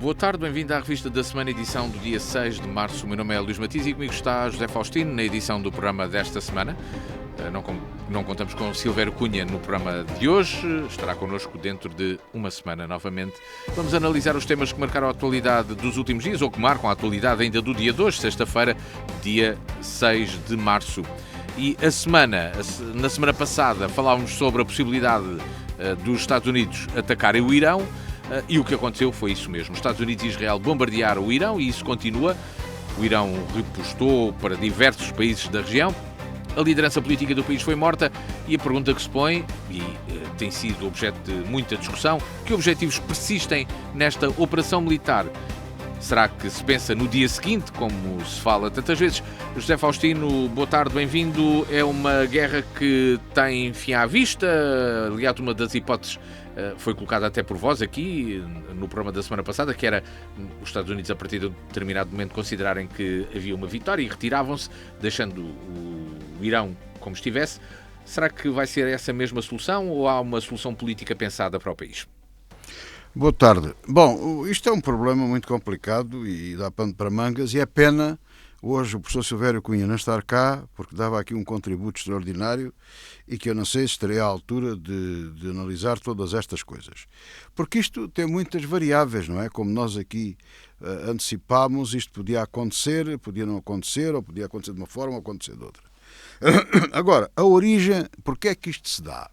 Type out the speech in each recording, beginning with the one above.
Boa tarde, bem-vindo à revista da semana, edição do dia 6 de março. O meu nome é Luís Matias e comigo está José Faustino na edição do programa desta semana. Não contamos com Silvério Cunha no programa de hoje, estará connosco dentro de uma semana novamente. Vamos analisar os temas que marcaram a atualidade dos últimos dias ou que marcam a atualidade ainda do dia de hoje, sexta-feira, dia 6 de março. E na semana passada falávamos sobre a possibilidade dos Estados Unidos atacarem o Irão. E o que aconteceu foi isso mesmo. Os Estados Unidos e Israel bombardearam o Irão e isso continua. O Irão repostou para diversos países da região. A liderança política do país foi morta e a pergunta que se põe, e tem sido objeto de muita discussão, que objetivos persistem nesta operação militar? Será que se pensa no dia seguinte, como se fala tantas vezes? José Faustino, boa tarde, bem-vindo. É uma guerra que tem fim à vista. Aliás, uma das hipóteses foi colocada até por vós aqui no programa da semana passada, que era os Estados Unidos, a partir de um determinado momento, considerarem que havia uma vitória e retiravam-se, deixando o Irão como estivesse. Será que vai ser essa mesma solução ou há uma solução política pensada para o país? Boa tarde. Bom, isto é um problema muito complicado e dá pano para mangas e é pena hoje o professor Silvério Cunha não estar cá, porque dava aqui um contributo extraordinário e que eu não sei se estarei à altura de analisar todas estas coisas. Porque isto tem muitas variáveis, não é? Como nós aqui antecipámos, isto podia acontecer, podia não acontecer, ou podia acontecer de uma forma ou acontecer de outra. Agora, a origem, porque é que isto se dá?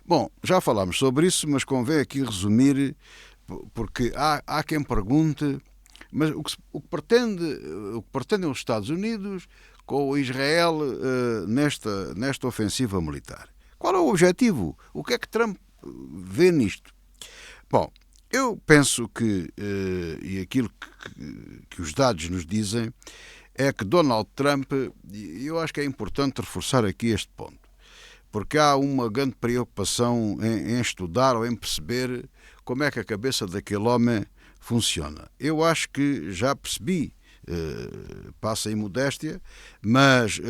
Bom, já falámos sobre isso, mas convém aqui resumir, porque há quem pergunte, mas o que pretendem os Estados Unidos com o Israel nesta ofensiva militar? Qual é o objetivo? O que é que Trump vê nisto? Bom, eu penso que, e aquilo que os dados nos dizem, é que Donald Trump, e eu acho que é importante reforçar aqui este ponto, porque há uma grande preocupação em estudar ou em perceber como é que a cabeça daquele homem funciona. Eu acho que já percebi, passa em modéstia, mas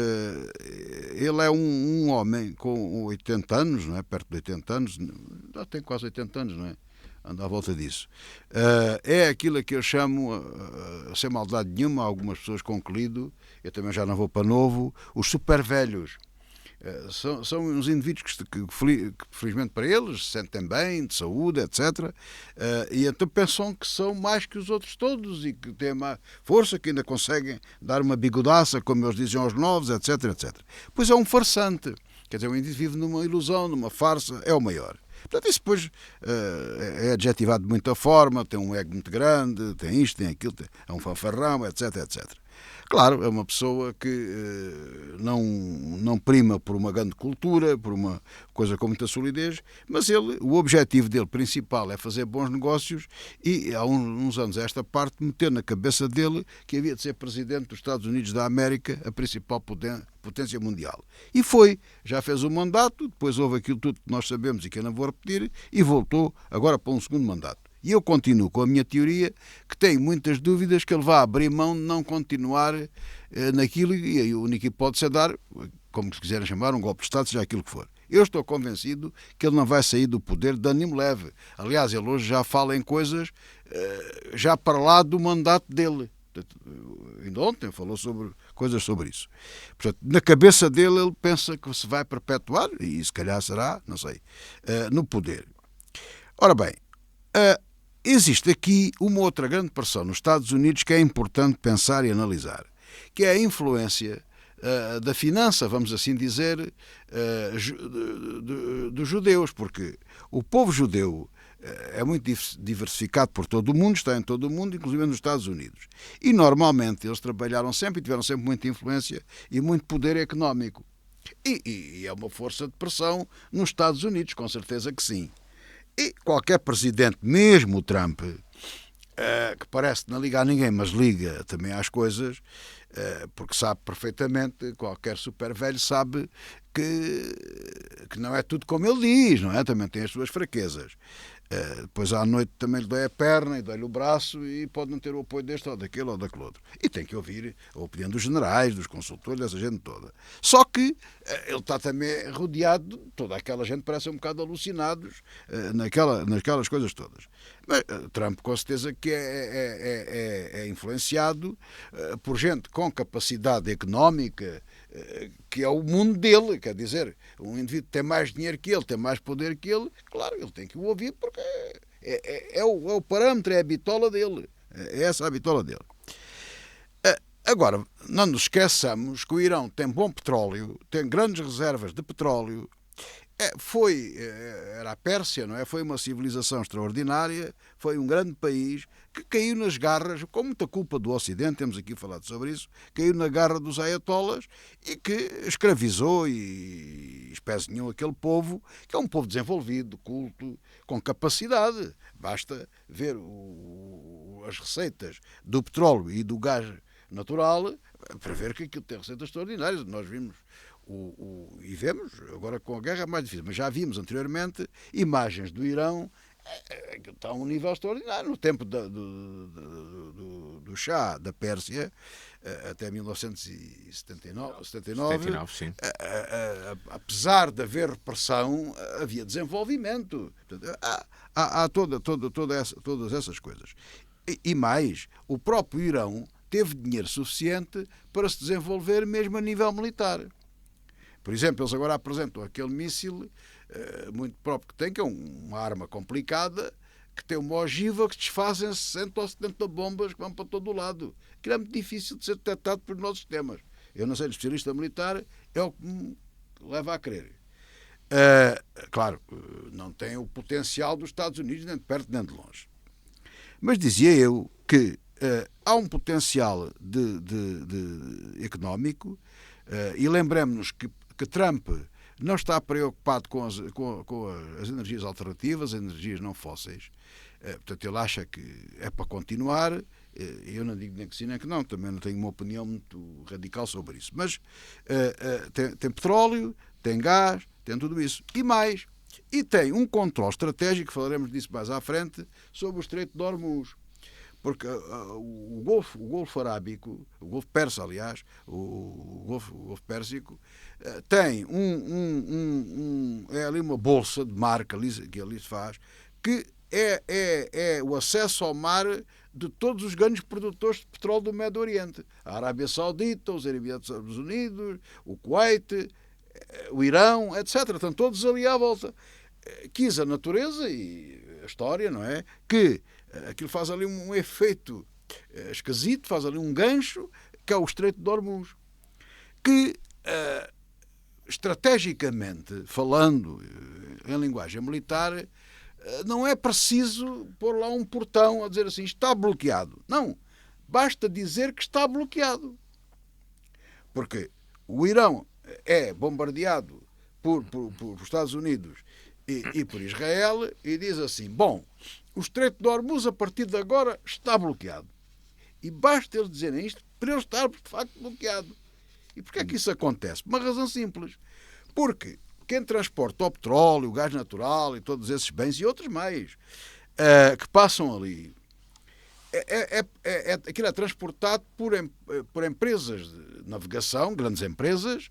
ele é um homem com 80 anos, não é? Perto de 80 anos, já tem quase 80 anos, não é? Anda à volta disso. É aquilo que eu chamo, sem maldade nenhuma, algumas pessoas concluído, eu também já não vou para novo, os super velhos. São uns indivíduos que felizmente para eles se sentem bem, de saúde, etc. E então pensam que são mais que os outros todos e que têm mais força, que ainda conseguem dar uma bigodaça, como eles dizem aos novos, etc, etc. Pois é um farsante. Quer dizer, o indivíduo vive numa ilusão, numa farsa, é o maior. Portanto, isso depois é adjetivado de muita forma, tem um ego muito grande, tem isto, tem aquilo, é um fanfarrão, etc, etc. Claro, é uma pessoa que não prima por uma grande cultura, por uma coisa com muita solidez, mas o objetivo dele principal é fazer bons negócios e há uns anos a esta parte meter na cabeça dele que havia de ser presidente dos Estados Unidos da América, a principal potência mundial. E foi, já fez um mandato, depois houve aquilo tudo que nós sabemos e que eu não vou repetir, e voltou agora para um segundo mandato. E eu continuo com a minha teoria, que tenho muitas dúvidas que ele vai abrir mão de não continuar naquilo, e a única hipótese é dar, como se quiserem chamar, um golpe de Estado, seja aquilo que for. Eu estou convencido que ele não vai sair do poder de ânimo leve. Aliás, ele hoje já fala em coisas já para lá do mandato dele. Ainda ontem falou coisas sobre isso. Portanto, na cabeça dele ele pensa que se vai perpetuar, e se calhar será, não sei, no poder. Ora bem, existe aqui uma outra grande pressão nos Estados Unidos que é importante pensar e analisar, que é a influência da finança, vamos assim dizer, dos judeus, porque o povo judeu é muito diversificado por todo o mundo, está em todo o mundo, inclusive nos Estados Unidos. E normalmente eles trabalharam sempre e tiveram sempre muita influência e muito poder económico. E é uma força de pressão nos Estados Unidos, com certeza que sim. E qualquer presidente, mesmo o Trump, que parece não ligar a ninguém, mas liga também às coisas, porque sabe perfeitamente, qualquer super velho sabe que não é tudo como ele diz, não é? Também tem as suas fraquezas. Depois à noite também lhe dói a perna e dói-lhe o braço e pode não ter o apoio deste ou daquele ou daquele outro. E tem que ouvir a opinião dos generais, dos consultores, dessa gente toda. Só que ele está também rodeado de toda aquela gente, parece um bocado alucinados naquelas coisas todas. Mas Trump com certeza que é influenciado por gente com capacidade económica, que é o mundo dele, quer dizer, um indivíduo tem mais dinheiro que ele, tem mais poder que ele, claro, ele tem que o ouvir porque é o parâmetro, é a bitola dele, é essa a bitola dele. Agora, não nos esqueçamos que o Irão tem bom petróleo, tem grandes reservas de petróleo, era a Pérsia, não é? Foi uma civilização extraordinária, foi um grande país que caiu nas garras, com muita culpa do Ocidente, temos aqui falado sobre isso, caiu na garra dos ayatollahs e que escravizou e espezinhou aquele povo, que é um povo desenvolvido, culto, com capacidade. Basta ver as receitas do petróleo e do gás natural para ver que aquilo tem receitas extraordinárias. Nós vimos e vemos, agora com a guerra é mais difícil, mas já vimos anteriormente imagens do Irão que está a um nível extraordinário. No tempo do Shah da Pérsia, até 1979, sim. Apesar de haver repressão, havia desenvolvimento. Portanto, há todas essas coisas. E mais, o próprio Irão teve dinheiro suficiente para se desenvolver mesmo a nível militar. Por exemplo, eles agora apresentam aquele míssil muito próprio que tem, que é uma arma complicada, que tem uma ogiva que desfaz em 60 ou 70 bombas que vão para todo o lado. Aquilo é muito difícil de ser detectado pelos nossos sistemas. Eu não sei, de especialista militar, é o que me leva a crer. Claro, não tem o potencial dos Estados Unidos, nem de perto nem de longe. Mas dizia eu que há um potencial económico, e lembremos-nos que Trump não está preocupado com as energias alternativas, as energias não fósseis. Portanto, ele acha que é para continuar. Eu não digo nem que sim nem que não, também não tenho uma opinião muito radical sobre isso. Mas tem petróleo, tem gás, tem tudo isso. E mais. E tem um controle estratégico, falaremos disso mais à frente, sobre o Estreito de Hormuz. Porque o Golfo Arábico, o Golfo Persa, aliás, o Golfo Pérsico, tem é ali uma bolsa de mar que ali se faz, que é o acesso ao mar de todos os grandes produtores de petróleo do Médio Oriente. A Arábia Saudita, os Emirados Unidos, o Kuwait, o Irão, etc. Estão todos ali à volta. Quis a natureza e a história, não é? Que aquilo faz ali um efeito esquisito, faz ali um gancho, que é o Estreito de Hormuz, que estrategicamente falando em linguagem militar, não é preciso pôr lá um portão a dizer assim, está bloqueado. Não, basta dizer que está bloqueado. Porque o Irão é bombardeado por Estados Unidos e por Israel e diz assim, bom, o Estreito de Hormuz a partir de agora está bloqueado. E basta eles dizerem isto para ele estar de facto bloqueado. E porquê é que isso acontece? Por uma razão simples. Porque quem transporta o petróleo, o gás natural e todos esses bens e outros mais que passam ali, aquilo é transportado por empresas de navegação, grandes empresas,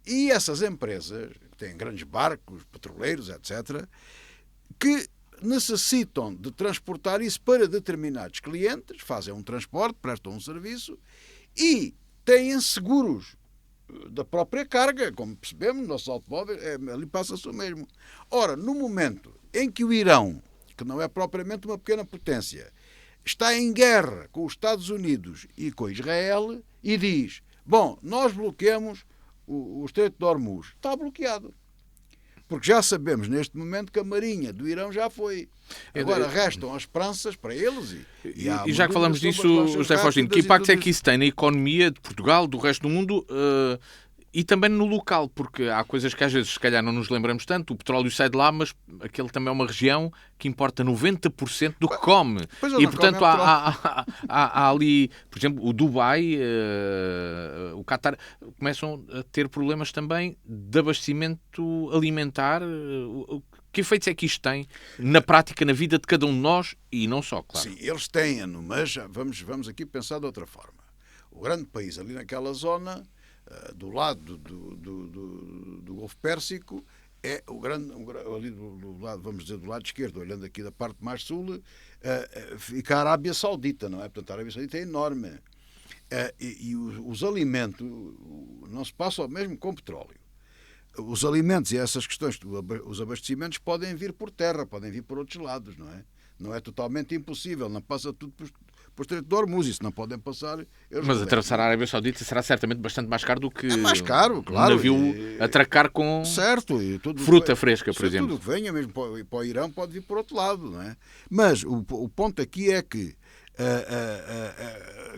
e essas empresas, que têm grandes barcos, petroleiros, etc., que necessitam de transportar isso para determinados clientes, fazem um transporte, prestam um serviço e têm seguros da própria carga, como percebemos, no nosso automóvel, ali passa-se o mesmo. Ora, no momento em que o Irão, que não é propriamente uma pequena potência, está em guerra com os Estados Unidos e com Israel e diz, bom, nós bloqueamos o Estreito de Hormuz, está bloqueado. Porque já sabemos neste momento que a Marinha do Irão já foi. Agora restam as esperanças para eles. E já que falamos disso, José Faustino, que impacto é que isso tem na economia de Portugal, do resto do mundo e também no local? Porque há coisas que às vezes se calhar não nos lembramos tanto. O petróleo sai de lá, mas aquele também é uma região que importa 90% do que come. E portanto há ali, por exemplo, o Dubai, o Qatar, começam a ter problemas também de abastecimento alimentar. Que efeitos é que isto tem na prática, na vida de cada um de nós e não só, claro? Sim, eles têm-no, mas vamos aqui pensar de outra forma. O grande país ali naquela zona, do lado do Golfo Pérsico, é ali do lado, vamos dizer, do lado esquerdo, olhando aqui da parte mais sul, fica a Arábia Saudita, não é? Portanto, a Arábia Saudita é enorme. E os alimentos não se passa o mesmo com petróleo. Os alimentos e essas questões, os abastecimentos podem vir por terra, podem vir por outros lados, não é? Não é totalmente impossível, não passa tudo por Estreito de Hormuz, isso não podem passar. Mas atravessar a Arábia Saudita será certamente bastante mais caro do que é mais caro, claro, um navio atracar com certo, e tudo fruta fresca, por exemplo. Tudo que venha, mesmo para o Irão, pode vir por outro lado, não é? Mas o ponto aqui é que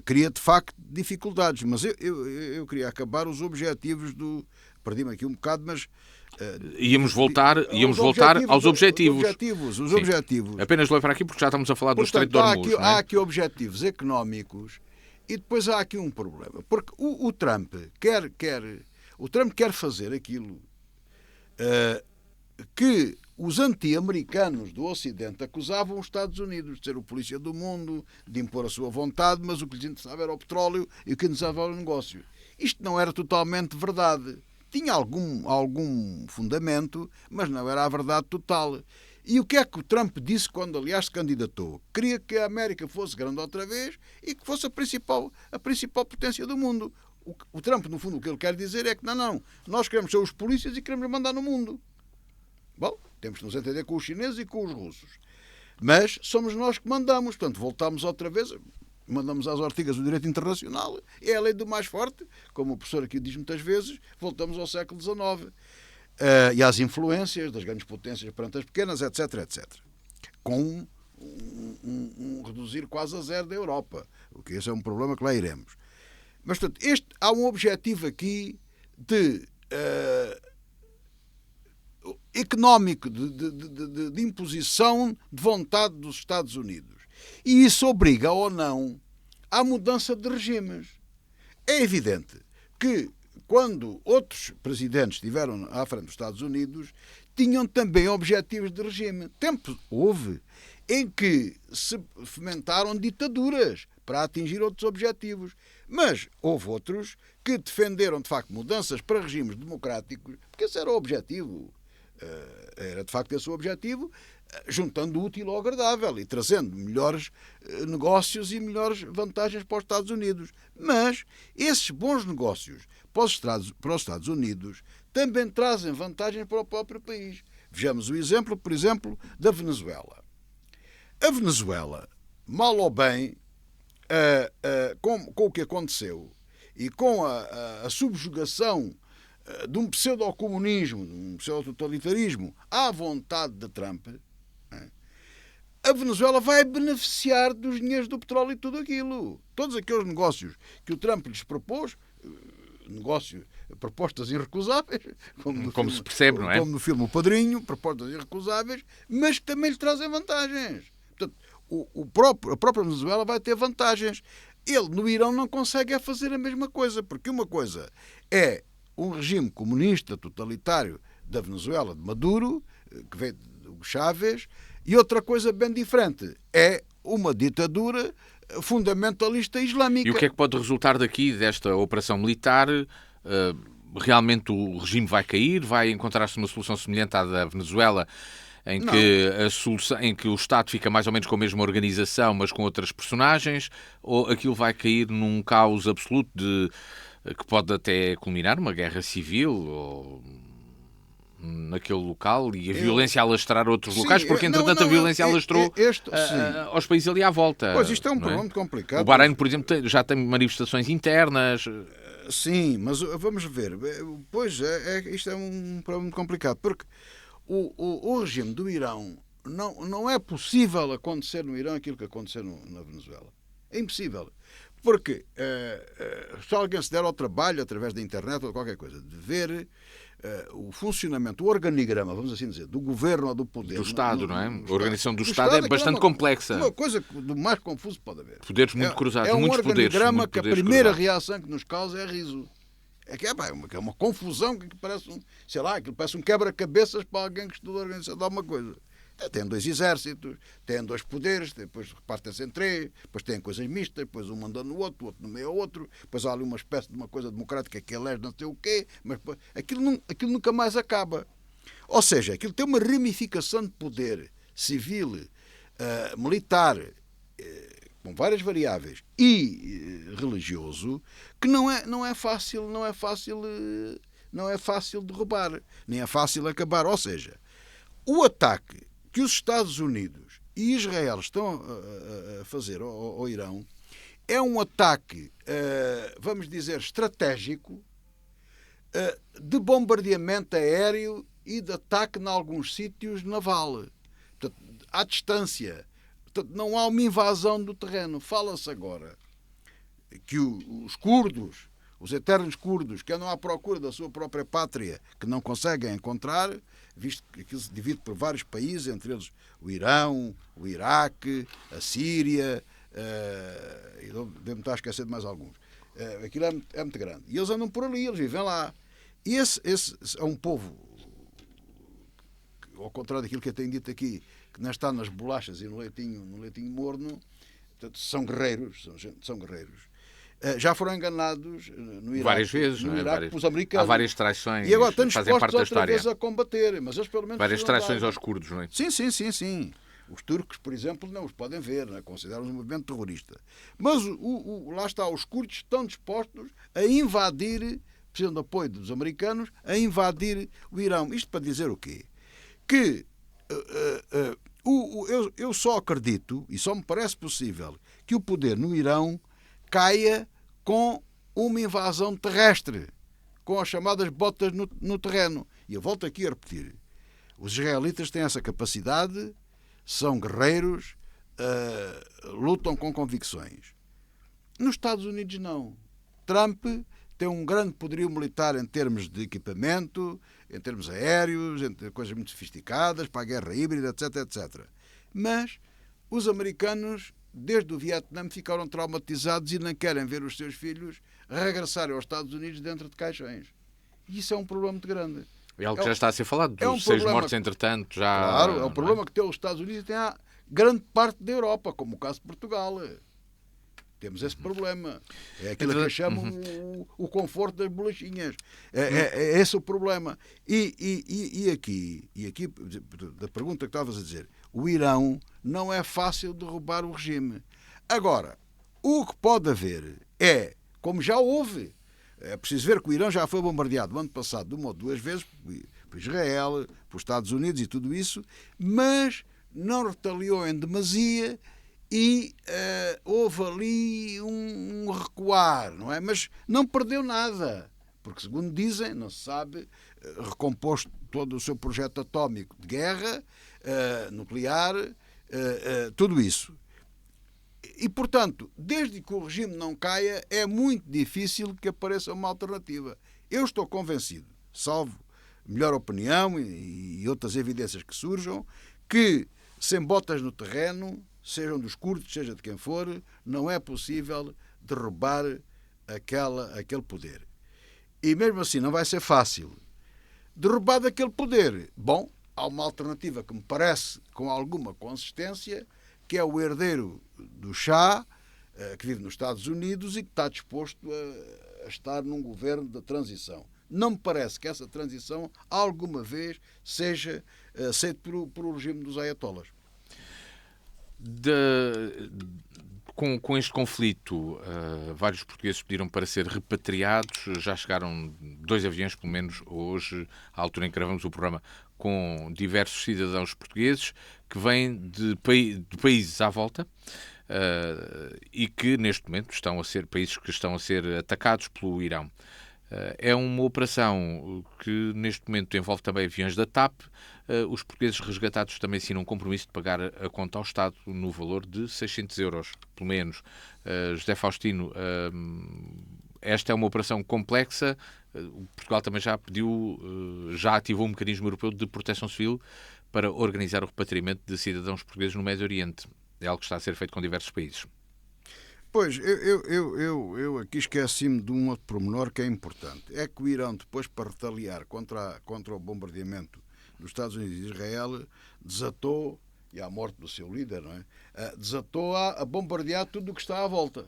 cria de facto dificuldades, mas eu queria acabar os objetivos do... Perdi-me aqui um bocado, mas... íamos voltar aos objetivos. Os objetivos. Apenas levar aqui porque já estamos a falar do Estreito de Hormuz. Há aqui objetivos económicos e depois há aqui um problema. Porque o Trump quer fazer aquilo que os anti-americanos do Ocidente acusavam os Estados Unidos de ser o polícia do mundo, de impor a sua vontade, mas o que lhes interessava era o petróleo e o que lhes interessava era o negócio. Isto não era totalmente verdade. Tinha algum fundamento, mas não era a verdade total. E o que é que o Trump disse quando, aliás, se candidatou? Queria que a América fosse grande outra vez e que fosse a principal potência do mundo. O Trump, no fundo, o que ele quer dizer é que não, nós queremos ser os polícias e queremos mandar no mundo. Bom, temos que nos entender com os chineses e com os russos. Mas somos nós que mandamos, portanto, voltamos outra vez... Mandamos às ortigas do direito internacional, é a lei do mais forte, como o professor aqui diz muitas vezes, voltamos ao século XIX. E às influências das grandes potências perante as pequenas, etc, etc. Com um reduzir quase a zero da Europa, o que esse é um problema que lá iremos. Mas, portanto, há um objetivo aqui económico, de imposição de vontade dos Estados Unidos. E isso obriga ou não à mudança de regimes. É evidente que quando outros presidentes estiveram à frente dos Estados Unidos, tinham também objetivos de regime. Tempo houve em que se fomentaram ditaduras para atingir outros objetivos. Mas houve outros que defenderam, de facto, mudanças para regimes democráticos, porque esse era o objetivo. Era, de facto, esse o objetivo, juntando o útil ao agradável e trazendo melhores negócios e melhores vantagens para os Estados Unidos. Mas esses bons negócios para os Estados Unidos também trazem vantagens para o próprio país. Vejamos o exemplo, por exemplo, da Venezuela. A Venezuela, mal ou bem, com o que aconteceu e com a subjugação de um pseudo-comunismo, de um pseudo-totalitarismo à vontade de Trump, a Venezuela vai beneficiar dos dinheiros do petróleo e tudo aquilo. Todos aqueles negócios que o Trump lhes propôs, propostas irrecusáveis, como se percebe, não é? Como no filme O Padrinho, propostas irrecusáveis, mas que também lhe trazem vantagens. Portanto, a própria Venezuela vai ter vantagens. Ele, no Irão, não consegue fazer a mesma coisa, porque uma coisa é um regime comunista totalitário da Venezuela, de Maduro, que veio do Chávez, e outra coisa bem diferente é uma ditadura fundamentalista islâmica. E o que é que pode resultar daqui, desta operação militar? Realmente o regime vai cair? Vai encontrar-se uma solução semelhante à da Venezuela, em que o Estado fica mais ou menos com a mesma organização, mas com outras personagens? Ou aquilo vai cair num caos absoluto que pode até culminar numa guerra civil ou naquele local e a violência alastrar outros locais, porque entretanto a violência alastrou aos países ali à volta. Pois isto é um problema muito complicado. O Bahrein, por exemplo, já tem manifestações internas. Sim, mas vamos ver. Pois isto é um problema muito complicado, porque o regime do Irão não é possível acontecer no Irão aquilo que aconteceu na Venezuela. É impossível. Porque se alguém se der ao trabalho, através da internet ou qualquer coisa, de ver o funcionamento, o organigrama, vamos assim dizer, do governo ou do poder... Do Estado, não é? A organização do Estado é bastante complexa. Uma coisa do mais confuso pode haver. Poderes muito cruzados, muitos poderes. É um organigrama que a primeira reação reação que nos causa é riso. é uma confusão que parece sei lá, que parece um quebra-cabeças para alguém que estuda a organização de alguma coisa. Tem 2 exércitos, tem 2 poderes, depois repartem-se em 3, depois têm coisas mistas, depois um manda no outro, o outro no meio ao outro, depois há ali uma espécie de uma coisa democrática que elege não sei o quê, mas aquilo nunca mais acaba. Ou seja, aquilo tem uma ramificação de poder civil, militar, com várias variáveis, e religioso, que não é fácil derrubar, nem é fácil acabar. Ou seja, o ataque que os Estados Unidos e Israel estão a fazer ao Irão é um ataque, vamos dizer, estratégico, de bombardeamento aéreo e de ataque em alguns sítios naval. Portanto, à distância. Portanto, não há uma invasão do terreno. Fala-se agora que os curdos, os eternos curdos, que andam à procura da sua própria pátria, que não conseguem encontrar, visto que aquilo se divide por vários países, entre eles o Irão, o Iraque, a Síria, e devo-me estar a esquecer de mais alguns. Aquilo é muito grande. E eles andam por ali, eles vivem lá. E esse é um povo, ao contrário daquilo que eu tenho dito aqui, que não está nas bolachas e no leitinho morno, portanto, são guerreiros, são guerreiros. Já foram enganados no Iraque, várias vezes, no não é? Iraque pelos americanos. Há várias traições, E agora estão fazem parte da dispostos outra história. vez a combater, mas eles pelo menos Várias precisam traições dar. aos curdos, não é? Sim. Os turcos, por exemplo, não os podem ver, não é? Consideram-os um movimento terrorista. Mas lá está, os curdos estão dispostos a invadir, precisam de apoio dos americanos, a invadir o Irão. Isto para dizer o quê? Que eu só acredito, e só me parece possível, que o poder no Irão caia com uma invasão terrestre, com as chamadas botas no terreno. E eu volto aqui a repetir. Os israelitas têm essa capacidade, são guerreiros, lutam com convicções. Nos Estados Unidos não. Trump tem um grande poderio militar em termos de equipamento, em termos aéreos, em coisas muito sofisticadas, para a guerra híbrida, etc. Mas os americanos, desde o Vietnã, ficaram traumatizados e não querem ver os seus filhos regressarem aos Estados Unidos dentro de caixões. E isso é um problema muito grande. É algo que já está a ser falado, dos é um 6 problema, mortos, entretanto, já... Claro, é um problema que tem os Estados Unidos e tem a grande parte da Europa, como o caso de Portugal. Temos esse problema. É aquilo que chamam o conforto das bolachinhas. É esse o problema. E aqui, da pergunta que estavas a dizer, o Irão não é fácil derrubar o regime. Agora, o que pode haver é, como já houve, é preciso ver que o Irão já foi bombardeado no ano passado 1 ou 2 vezes por Israel, por Estados Unidos e tudo isso, mas não retaliou em demasia e houve ali um recuar, não é? Mas não perdeu nada, porque segundo dizem, não se sabe, recompôs todo o seu projeto atómico de guerra, nuclear, tudo isso. E, portanto, desde que o regime não caia, é muito difícil que apareça uma alternativa. Eu estou convencido, salvo melhor opinião e outras evidências que surjam, que sem botas no terreno, sejam dos curdos, seja de quem for, não é possível derrubar aquele poder. E mesmo assim não vai ser fácil. Derrubado aquele poder, bom, há uma alternativa que me parece com alguma consistência, que é o herdeiro do Shah, que vive nos Estados Unidos e que está disposto a estar num governo de transição. Não me parece que essa transição alguma vez seja aceita por regime dos ayatollahs. Com este conflito, vários portugueses pediram para ser repatriados. Já chegaram 2 aviões, pelo menos hoje, à altura em que gravamos o programa, com diversos cidadãos portugueses que vêm de países à volta e que, neste momento, países que estão a ser atacados pelo Irão. É uma operação que, neste momento, envolve também aviões da TAP. Os portugueses resgatados também assinam um compromisso de pagar a conta ao Estado no valor de 600 euros, pelo menos. José Faustino, esta é uma operação complexa. Portugal também já ativou um mecanismo europeu de proteção civil para organizar o repatriamento de cidadãos portugueses no Médio Oriente. É algo que está a ser feito com diversos países. Pois, eu aqui esqueci-me de um outro pormenor que é importante. É que o Irão, depois, para retaliar contra o bombardeamento dos Estados Unidos e Israel, desatou, e a morte do seu líder, não é? Desatou a bombardear tudo o que está à volta.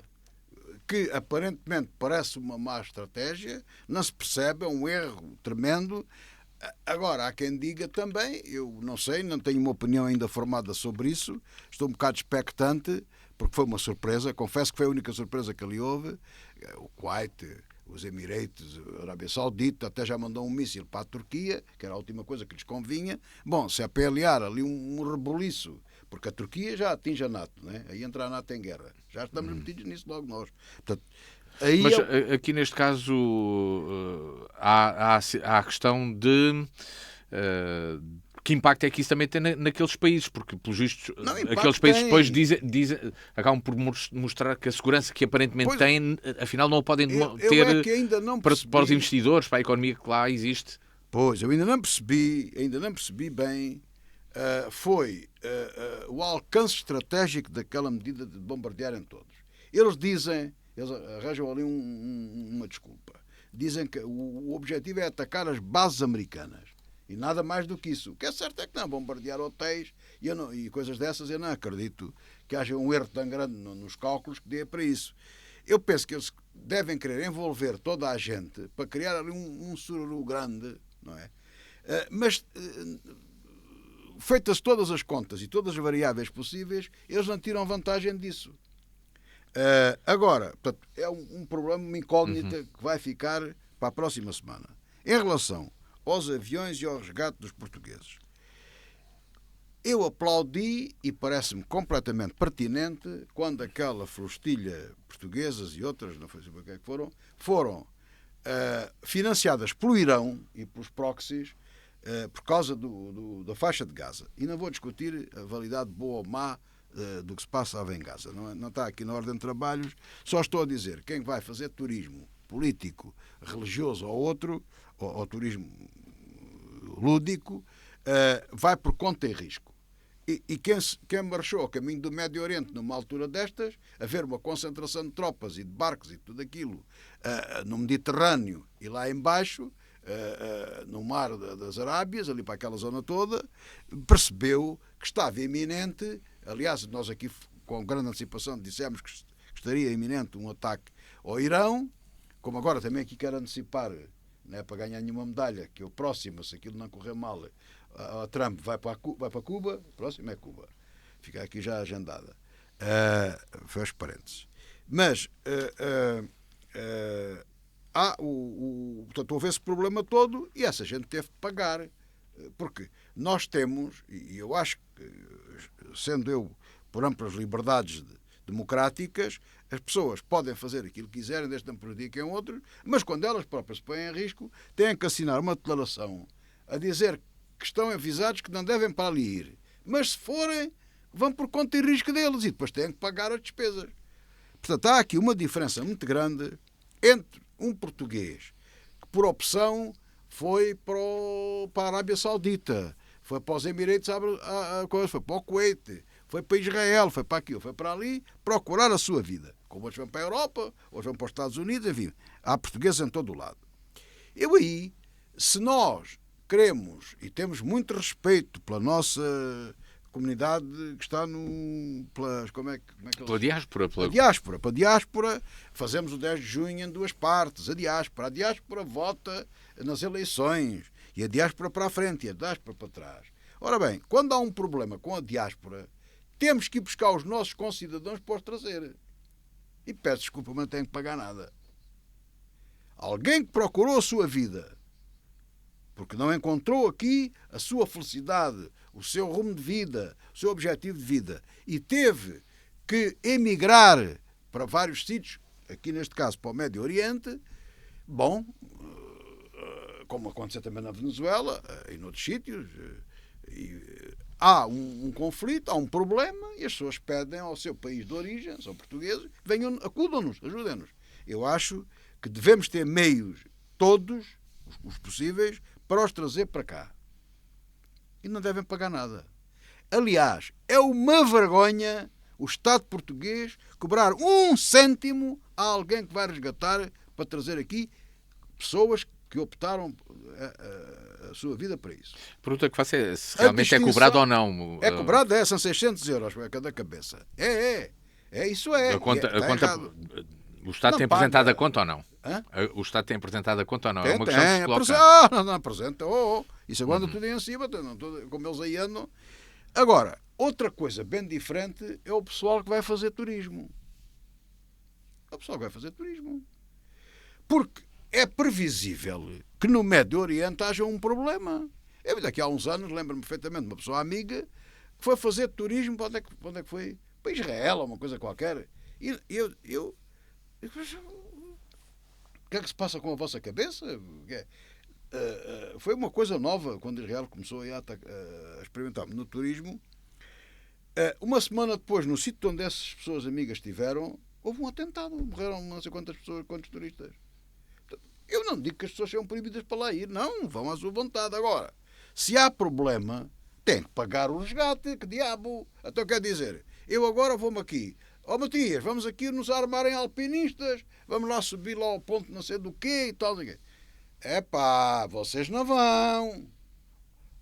Que aparentemente parece uma má estratégia, não se percebe, é um erro tremendo. Agora, há quem diga também, eu não sei, não tenho uma opinião ainda formada sobre isso, estou um bocado expectante, porque foi uma surpresa, confesso que foi a única surpresa que ali houve. O Kuwait, os Emirates, a Arábia Saudita, até já mandou um míssil para a Turquia, que era a última coisa que lhes convinha. Bom, se é para aliar ali um rebuliço, porque a Turquia já atinge a NATO, né? Aí entra a NATO em guerra. Já estamos metidos nisso logo nós. Portanto, aí Mas aqui neste caso há a questão de que impacto é que isso também tem naqueles países, porque pelos vistos não, aqueles países tem. depois acabam por mostrar que a segurança que aparentemente Pois, têm, afinal não o podem eu é ter que ainda não para percebi. os investidores, para a economia que lá existe. Pois, eu ainda não percebi bem o alcance estratégico daquela medida de bombardearem todos. Eles dizem, eles arranjam ali uma desculpa. Dizem que o objetivo é atacar as bases americanas. E nada mais do que isso. O que é certo é que não, bombardear hotéis e coisas dessas, eu não acredito que haja um erro tão grande nos cálculos que dê para isso. Eu penso que eles devem querer envolver toda a gente para criar ali um sururu grande, não é? Mas feitas todas as contas e todas as variáveis possíveis, eles não tiram vantagem disso. Agora, portanto, é um problema, uma incógnita que vai ficar para a próxima semana. Em relação aos aviões e ao resgate dos portugueses, eu aplaudi e parece-me completamente pertinente quando aquela flostilha portuguesas e outras, não sei o que é que foram financiadas pelo Irão e pelos proxies por causa da faixa de Gaza. E não vou discutir a validade boa ou má do que se passava em Gaza. Não está aqui na ordem de trabalhos. Só estou a dizer, quem vai fazer turismo político, religioso ou outro, ou turismo lúdico, vai por conta e risco. E quem marchou ao caminho do Médio Oriente numa altura destas, a ver uma concentração de tropas e de barcos e tudo aquilo no Mediterrâneo e lá embaixo, no mar das Arábias, ali para aquela zona toda, percebeu que estava iminente. Aliás, nós aqui com grande antecipação dissemos que estaria iminente um ataque ao Irão, como agora também aqui quero antecipar, não é para ganhar nenhuma medalha, que o próximo, se aquilo não correr mal, a Trump vai para Cuba, o próximo é Cuba. Fica aqui já agendada. Fecho parênteses. Mas portanto, houve esse problema todo e essa gente teve de pagar. Porque nós temos, e eu acho que, sendo eu por amplas liberdades democráticas, as pessoas podem fazer aquilo que quiserem, desde que não prejudiquem outros, mas quando elas próprias se põem em risco, têm que assinar uma declaração a dizer que estão avisados que não devem para ali ir. Mas se forem, vão por conta e risco deles e depois têm que pagar as despesas. Portanto, há aqui uma diferença muito grande entre um português que, por opção, foi para a Arábia Saudita, foi para os Emirates, foi para o Kuwait, foi para Israel, foi para aquilo, foi para ali, procurar a sua vida. Como outros vão para a Europa, outros vão para os Estados Unidos, enfim, há portugueses em todo o lado. Eu aí, se nós queremos e temos muito respeito pela nossa comunidade que está Pela diáspora. Para a diáspora, fazemos o 10 de junho em duas partes. A diáspora vota nas eleições e a diáspora para a frente e a diáspora para trás. Ora bem, quando há um problema com a diáspora, temos que ir buscar os nossos concidadãos para os trazer. E peço desculpa, mas não tenho que pagar nada. Alguém que procurou a sua vida porque não encontrou aqui a sua felicidade, o seu rumo de vida, o seu objetivo de vida, e teve que emigrar para vários sítios, aqui neste caso para o Médio Oriente, bom, como aconteceu também na Venezuela e noutros sítios, há um conflito, há um problema, e as pessoas pedem ao seu país de origem, são portugueses, venham, acudam-nos, ajudem-nos. Eu acho que devemos ter meios, todos os possíveis, para os trazer para cá. E não devem pagar nada. Aliás, é uma vergonha o Estado português cobrar 1 cêntimo a alguém que vai resgatar para trazer aqui pessoas que optaram a sua vida para isso. A pergunta que faço é se realmente é cobrado ou não. É cobrado, são 600 euros para cada cabeça. Isso é. O Estado tem apresentado a conta ou não? Hã? O Estado tem apresentado a conta ou não? É uma Tem, questão que se coloca. não apresenta. Isso agora tudo em cima, como eles aí andam. Agora, outra coisa bem diferente é o pessoal que vai fazer turismo. É o pessoal que vai fazer turismo. Porque é previsível que no Médio Oriente haja um problema. Eu, daqui a uns anos, lembro-me perfeitamente de uma pessoa amiga que foi fazer turismo para onde é que foi? Para Israel, ou uma coisa qualquer. E o que é que se passa com a vossa cabeça? Foi uma coisa nova quando Israel começou a experimentar no turismo. Uma semana depois, no sítio onde essas pessoas amigas estiveram, houve um atentado. Morreram não sei quantas pessoas, quantos turistas. Eu não digo que as pessoas sejam proibidas para lá ir. Não, vão à sua vontade. Agora, se há problema, tem que pagar o resgate. Que diabo? Então quer dizer, eu agora vou-me aqui. Matias, vamos aqui nos armar em alpinistas. Vamos lá subir lá ao ponto não sei do quê e tal. Vocês não vão.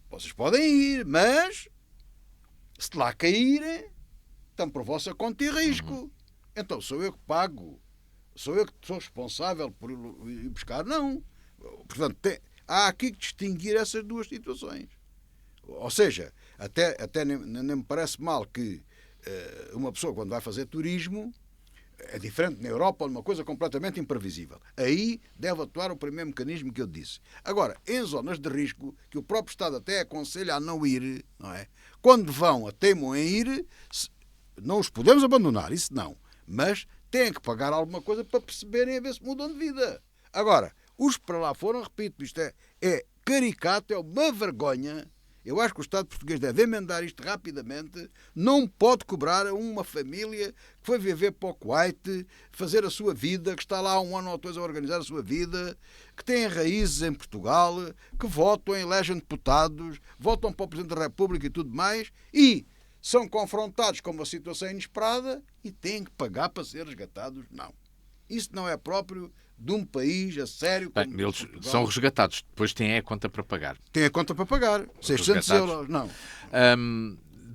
Vocês podem ir, mas se lá caírem, estão por vossa conta e risco. Então sou eu que pago. Sou eu que sou responsável por ir buscar? Não. Portanto, há aqui que distinguir essas duas situações. Ou seja, até nem me parece mal que uma pessoa, quando vai fazer turismo, é diferente na Europa, uma coisa completamente imprevisível. Aí deve atuar o primeiro mecanismo que eu disse. Agora, em zonas de risco, que o próprio Estado até aconselha a não ir, não é? Quando vão, teimam em ir, não os podemos abandonar, isso não. Mas têm que pagar alguma coisa para perceberem a ver se mudam de vida. Agora, os que para lá foram, repito, isto é caricato, é uma vergonha. Eu acho que o Estado português deve emendar isto rapidamente. Não pode cobrar a uma família que foi viver para o Kuwait, fazer a sua vida, que está lá há 1 ano ou 2 a organizar a sua vida, que tem raízes em Portugal, que votam, elegem deputados, votam para o Presidente da República e tudo mais, e são confrontados com uma situação inesperada e têm que pagar para ser resgatados. Não. Isso não é próprio de um país a sério como eles Portugal. São resgatados, depois têm a conta para pagar. Tem a conta para pagar. 600 euros, não.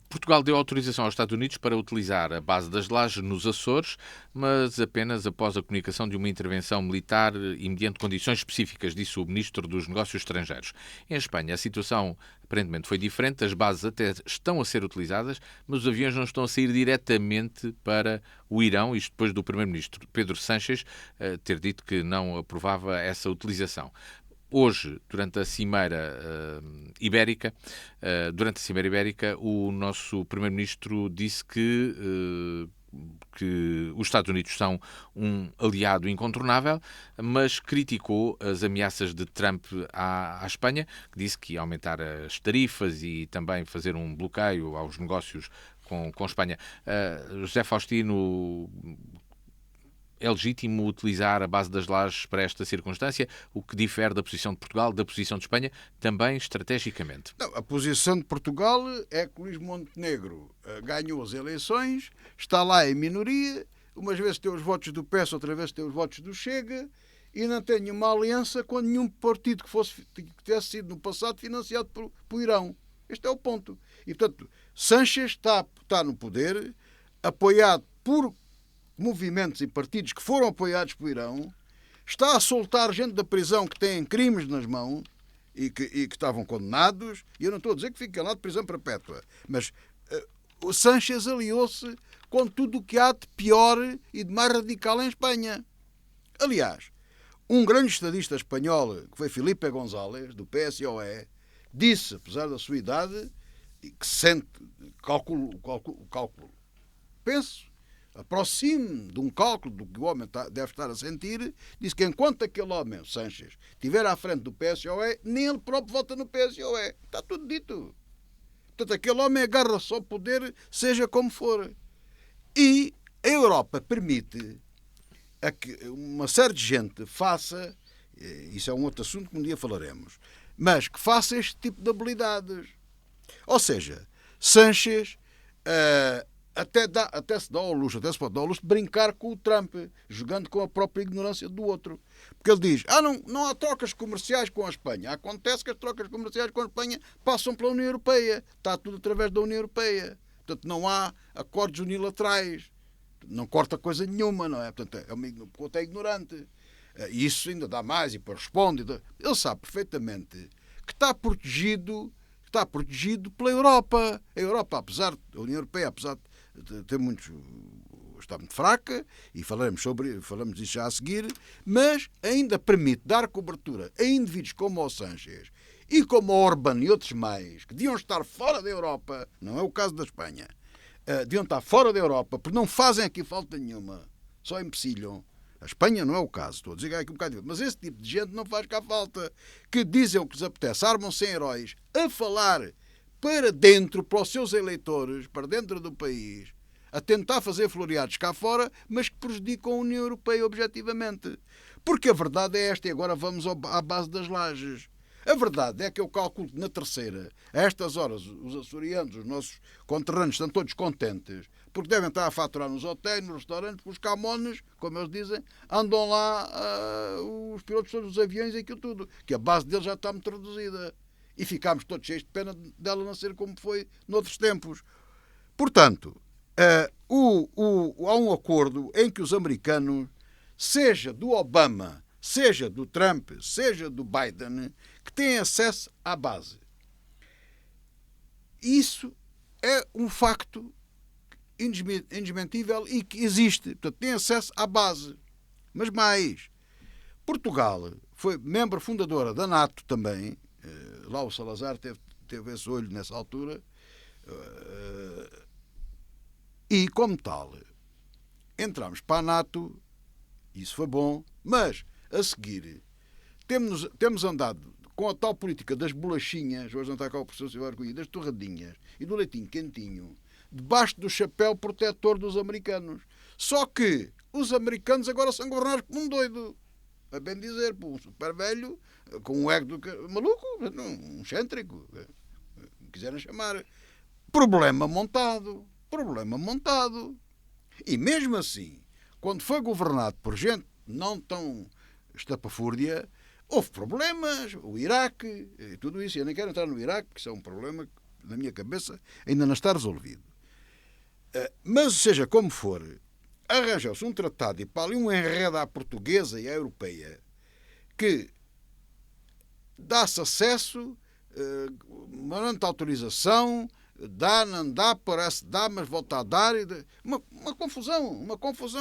Portugal deu autorização aos Estados Unidos para utilizar a base das Lajes nos Açores, mas apenas após a comunicação de uma intervenção militar e mediante condições específicas, disse o Ministro dos Negócios Estrangeiros. Em Espanha, a situação aparentemente foi diferente, as bases até estão a ser utilizadas, mas os aviões não estão a sair diretamente para o Irão, isto depois do Primeiro-Ministro Pedro Sánchez ter dito que não aprovava essa utilização. Hoje, durante a Cimeira Ibérica, o nosso Primeiro-Ministro disse que os Estados Unidos são um aliado incontornável, mas criticou as ameaças de Trump à Espanha, que disse que ia aumentar as tarifas e também fazer um bloqueio aos negócios com a Espanha. José Faustino, é legítimo utilizar a base das Lajes para esta circunstância, o que difere da posição de Portugal, da posição de Espanha, também estrategicamente? Não, a posição de Portugal é que Luís Montenegro ganhou as eleições, está lá em minoria, umas vezes tem os votos do PS, outra vez tem os votos do Chega, e não tem nenhuma aliança com nenhum partido que tivesse sido no passado financiado por Irão. Este é o ponto. E, portanto, Sánchez está no poder, apoiado por movimentos e partidos que foram apoiados por Irão, está a soltar gente da prisão que têm crimes nas mãos e que estavam condenados, e eu não estou a dizer que fiquem lá de prisão perpétua, mas o Sánchez aliou-se com tudo o que há de pior e de mais radical em Espanha. Aliás, um grande estadista espanhol, que foi Felipe González, do PSOE, disse, apesar da sua idade, que sente, cálculo, penso, aproxime de um cálculo do que o homem deve estar a sentir, diz que enquanto aquele homem, Sánchez, estiver à frente do PSOE, nem ele próprio vota no PSOE. Está tudo dito. Portanto, aquele homem agarra-se ao poder, seja como for. E a Europa permite a que uma série de gente faça, isso é um outro assunto que um dia falaremos, mas que faça este tipo de habilidades. Ou seja, Sánchez até se pode dar ao luxo de brincar com o Trump, jogando com a própria ignorância do outro. Porque ele diz, não há trocas comerciais com a Espanha. Acontece que as trocas comerciais com a Espanha passam pela União Europeia. Está tudo através da União Europeia. Portanto, não há acordos unilaterais. Não corta coisa nenhuma, não é? Portanto, é ignorante. E isso ainda dá mais e depois responde. Ele sabe perfeitamente que está protegido pela Europa. A Europa, a União Europeia, apesar de ter está muito fraca, e falamos disso já a seguir, mas ainda permite dar cobertura a indivíduos como o Sánchez e como o Orbán e outros mais, que deviam estar fora da Europa, não é o caso da Espanha, deviam estar fora da Europa, porque não fazem aqui falta nenhuma, só empecilham. A Espanha não é o caso, estou a dizer aqui um bocado, mas esse tipo de gente não faz cá falta, que dizem o que lhes apetece, armam-se em heróis, a falar para dentro, para os seus eleitores, para dentro do país, a tentar fazer floreados cá fora, mas que prejudicam a União Europeia objetivamente. Porque a verdade é esta, e agora vamos à base das lajes. A verdade é que eu calculo que na terceira, a estas horas, os açorianos, os nossos conterrâneos, estão todos contentes, porque devem estar a faturar nos hotéis, nos restaurantes, porque os camones, como eles dizem, andam lá os pilotos todos dos aviões e aquilo tudo, que a base deles já está muito reduzida. E ficámos todos cheios de pena dela não ser como foi noutros tempos. Portanto, há um acordo em que os americanos, seja do Obama, seja do Trump, seja do Biden, que têm acesso à base. Isso é um facto indesmentível e que existe. Portanto, têm acesso à base. Mas mais, Portugal foi membro fundadora da NATO também. Lá o Salazar teve esse olho nessa altura. E, como tal, entramos para a NATO, isso foi bom, mas, a seguir, temos andado com a tal política das bolachinhas, hoje não está cá o professor Silvério Cunha, das torradinhas e do leitinho quentinho, debaixo do chapéu protetor dos americanos. Só que os americanos agora são governados por um doido, a bem dizer, por um super velho, com um ego maluco, um excêntrico, quiserem chamar. Problema montado. E mesmo assim, quando foi governado por gente não tão estapafúrdia, houve problemas, o Iraque, e tudo isso. Eu nem quero entrar no Iraque, porque isso é um problema que, na minha cabeça, ainda não está resolvido. Mas, seja como for, arranjou-se um tratado e para ali um enredo à portuguesa e à europeia que dá-se acesso, mandando autorização, dá, não dá, parece dá, mas volta a dar. Uma confusão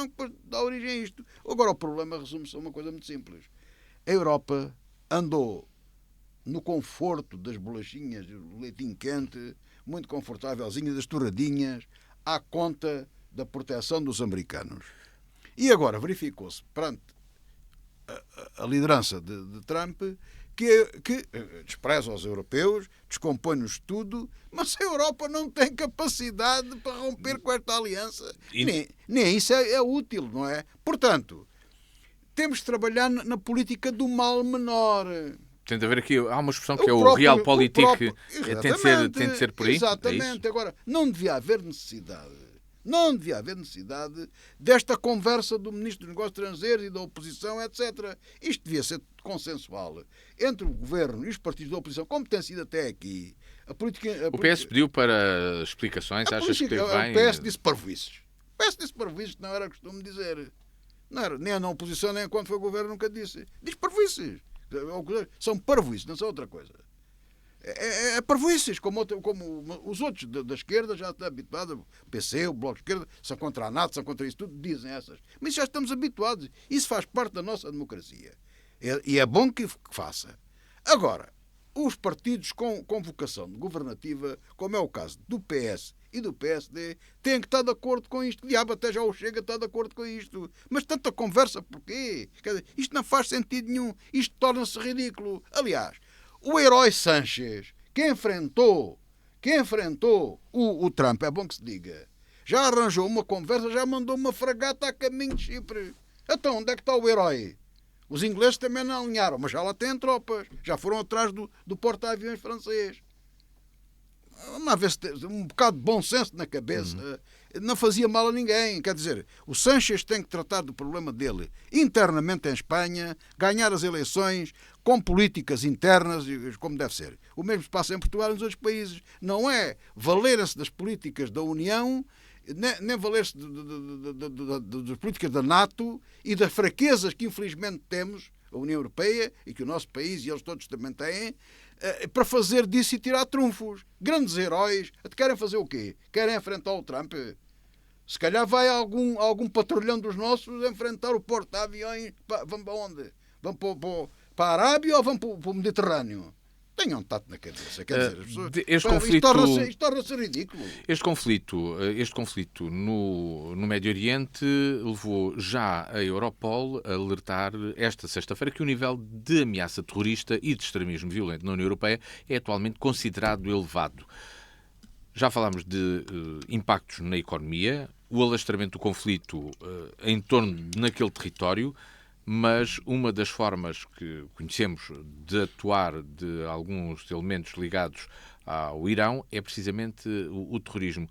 que depois dá origem a isto. Agora o problema resume-se a uma coisa muito simples. A Europa andou no conforto das bolachinhas, do leitinho quente, muito confortávelzinho, das torradinhas, à conta da proteção dos americanos. E agora verificou-se, perante a liderança de Trump, que despreza os europeus, descompõe-nos tudo, mas a Europa não tem capacidade para romper com esta aliança. Nem isso é útil, não é? Portanto, temos de trabalhar na política do mal menor. Tem de haver aqui, há uma expressão que é o realpolitik, tem de ser por aí? Exatamente. Agora, não devia haver necessidade desta conversa do Ministro dos Negócios Estrangeiros e da oposição, etc. Isto devia ser consensual entre o Governo e os partidos da oposição, como tem sido até aqui. O PS pediu para explicações, achas que teve bem? O PS disse parvoíces. O PS disse parvoíces, não era costume dizer. Não era, nem na oposição, nem quando foi o Governo nunca disse. Diz parvoíces. São parvoíces, não são outra coisa. É parvoíces, como os outros da esquerda já estão habituados, o PC, o Bloco de Esquerda, são contra a NATO, são contra isso tudo, dizem essas. Mas já estamos habituados. Isso faz parte da nossa democracia. E é bom que faça. Agora, os partidos com vocação governativa, como é o caso do PS e do PSD, têm que estar de acordo com isto. O diabo até já o Chega está de acordo com isto. Mas tanta conversa porquê? Quer dizer, isto não faz sentido nenhum. Isto torna-se ridículo. Aliás, o herói Sánchez, que enfrentou o Trump, é bom que se diga, já arranjou uma conversa, já mandou uma fragata a caminho de Chipre. Então, onde é que está o herói? Os ingleses também não alinharam, mas já lá têm tropas. Já foram atrás do porta-aviões francês. Vamos ver se tem um bocado de bom senso na cabeça. não fazia mal a ninguém. Quer dizer, o Sánchez tem que tratar do problema dele internamente em Espanha, ganhar as eleições com políticas internas, como deve ser. O mesmo se passa em Portugal e nos outros países. Não é valer-se das políticas da União, nem valer-se das políticas da NATO e das fraquezas que infelizmente temos, a União Europeia, e que o nosso país e eles todos também têm, para fazer disso e tirar trunfos. Grandes heróis. Querem fazer o quê? Querem enfrentar o Trump? Se calhar vai algum patrulhão dos nossos enfrentar o porta-aviões. Vão para onde? Vão para a Arábia ou vão para o Mediterrâneo? Tenham um tato na cabeça. Quer dizer, as pessoas, isto torna-se ridículo. Este conflito no Médio Oriente levou já a Europol a alertar esta sexta-feira que o nível de ameaça terrorista e de extremismo violento na União Europeia é atualmente considerado elevado. Já falámos de impactos na economia, o alastramento do conflito em torno naquele território, mas uma das formas que conhecemos de atuar de alguns elementos ligados ao Irão é precisamente o terrorismo.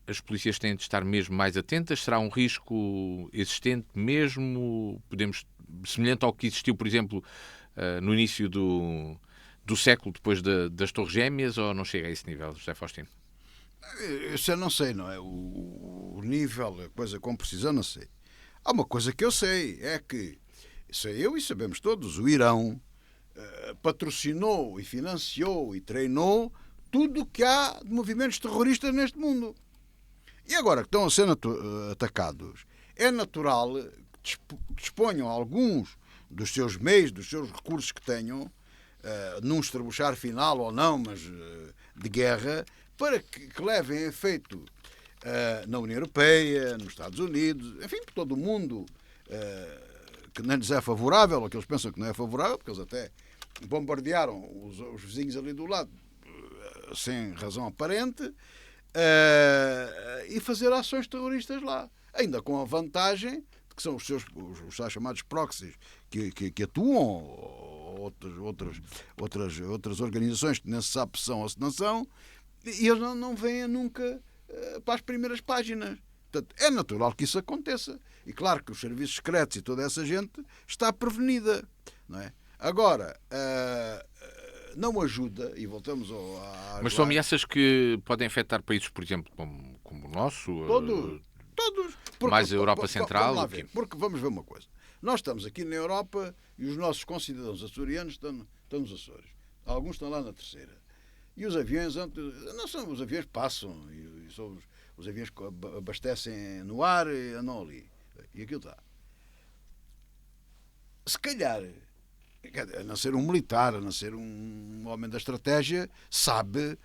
As polícias têm de estar mesmo mais atentas? Será um risco existente mesmo? Semelhante ao que existiu, por exemplo, no início do século, depois das Torres Gêmeas, ou não chega a esse nível, José Faustino? Isso eu não sei, não é? O nível, a coisa com precisão, não sei. Há uma coisa que eu sei, é que, sei eu e sabemos todos, o Irão patrocinou e financiou e treinou tudo o que há de movimentos terroristas neste mundo. E agora que estão a ser atacados, é natural que disponham alguns dos seus meios, dos seus recursos que tenham, num estrebuchar final ou não, mas de guerra, para que levem a efeito na União Europeia, nos Estados Unidos, enfim, por todo o mundo, que nem lhes é favorável, ou que eles pensam que não é favorável, porque eles até bombardearam os vizinhos ali do lado sem razão aparente, e fazer ações terroristas lá. Ainda com a vantagem de que são os chamados proxies que atuam, outras organizações que nem se sabe se são ou se não são, e eles não vêm nunca para as primeiras páginas. Portanto, é natural que isso aconteça. E claro que os serviços secretos e toda essa gente está prevenida. Não é? Agora, não ajuda, e voltamos Mas são ameaças que podem afetar países, por exemplo, como o nosso? Todos. Mais a Europa Central? Vamos lá ver, porque vamos ver uma coisa. Nós estamos aqui na Europa e os nossos concidadãos açorianos estão nos Açores. Alguns estão lá na Terceira. E os aviões, não são, os aviões passam, e são os aviões que abastecem no ar e andam ali. E aquilo está. Se calhar, a não ser um militar, a não ser um homem da estratégia, sabe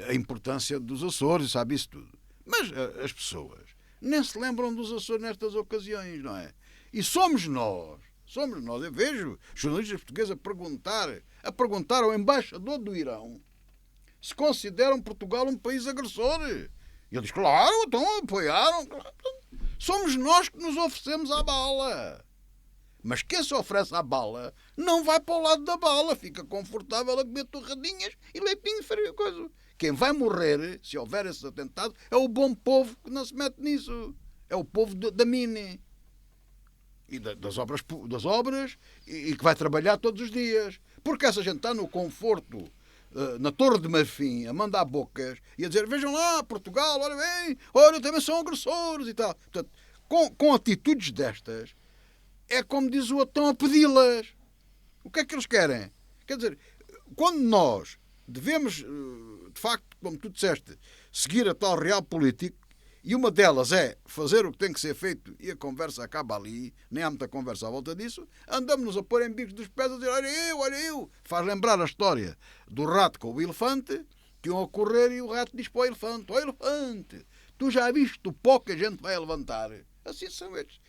a importância dos Açores, sabe isso tudo. Mas as pessoas nem se lembram dos Açores nestas ocasiões, não é? E somos nós. Eu vejo jornalistas portugueses a perguntar ao embaixador do Irão se consideram Portugal um país agressor. E ele diz, claro, então apoiaram. Somos nós que nos oferecemos à bala. Mas quem se oferece à bala não vai para o lado da bala, fica confortável a comer torradinhas e leitinho frio. Coisa. Quem vai morrer, se houver esse atentado, é o bom povo que não se mete nisso. É o povo da Mini. E das obras e que vai trabalhar todos os dias. Porque essa gente está no conforto, na Torre de Marfim, a mandar bocas e a dizer, vejam lá, Portugal, olha bem, olha, também são agressores e tal. Portanto, com atitudes destas, é como diz o outro, estão a pedi-las. O que é que eles querem? Quer dizer, quando nós devemos, de facto, como tu disseste, seguir a tal real política, e uma delas é fazer o que tem que ser feito e a conversa acaba ali, nem há muita conversa à volta disso, andamos-nos a pôr em bicos dos pés a dizer, olha eu. Faz lembrar a história do rato com o elefante, que iam a correr e o rato diz para o elefante, elefante, tu já viste o pó que a gente vai levantar? Assim são esta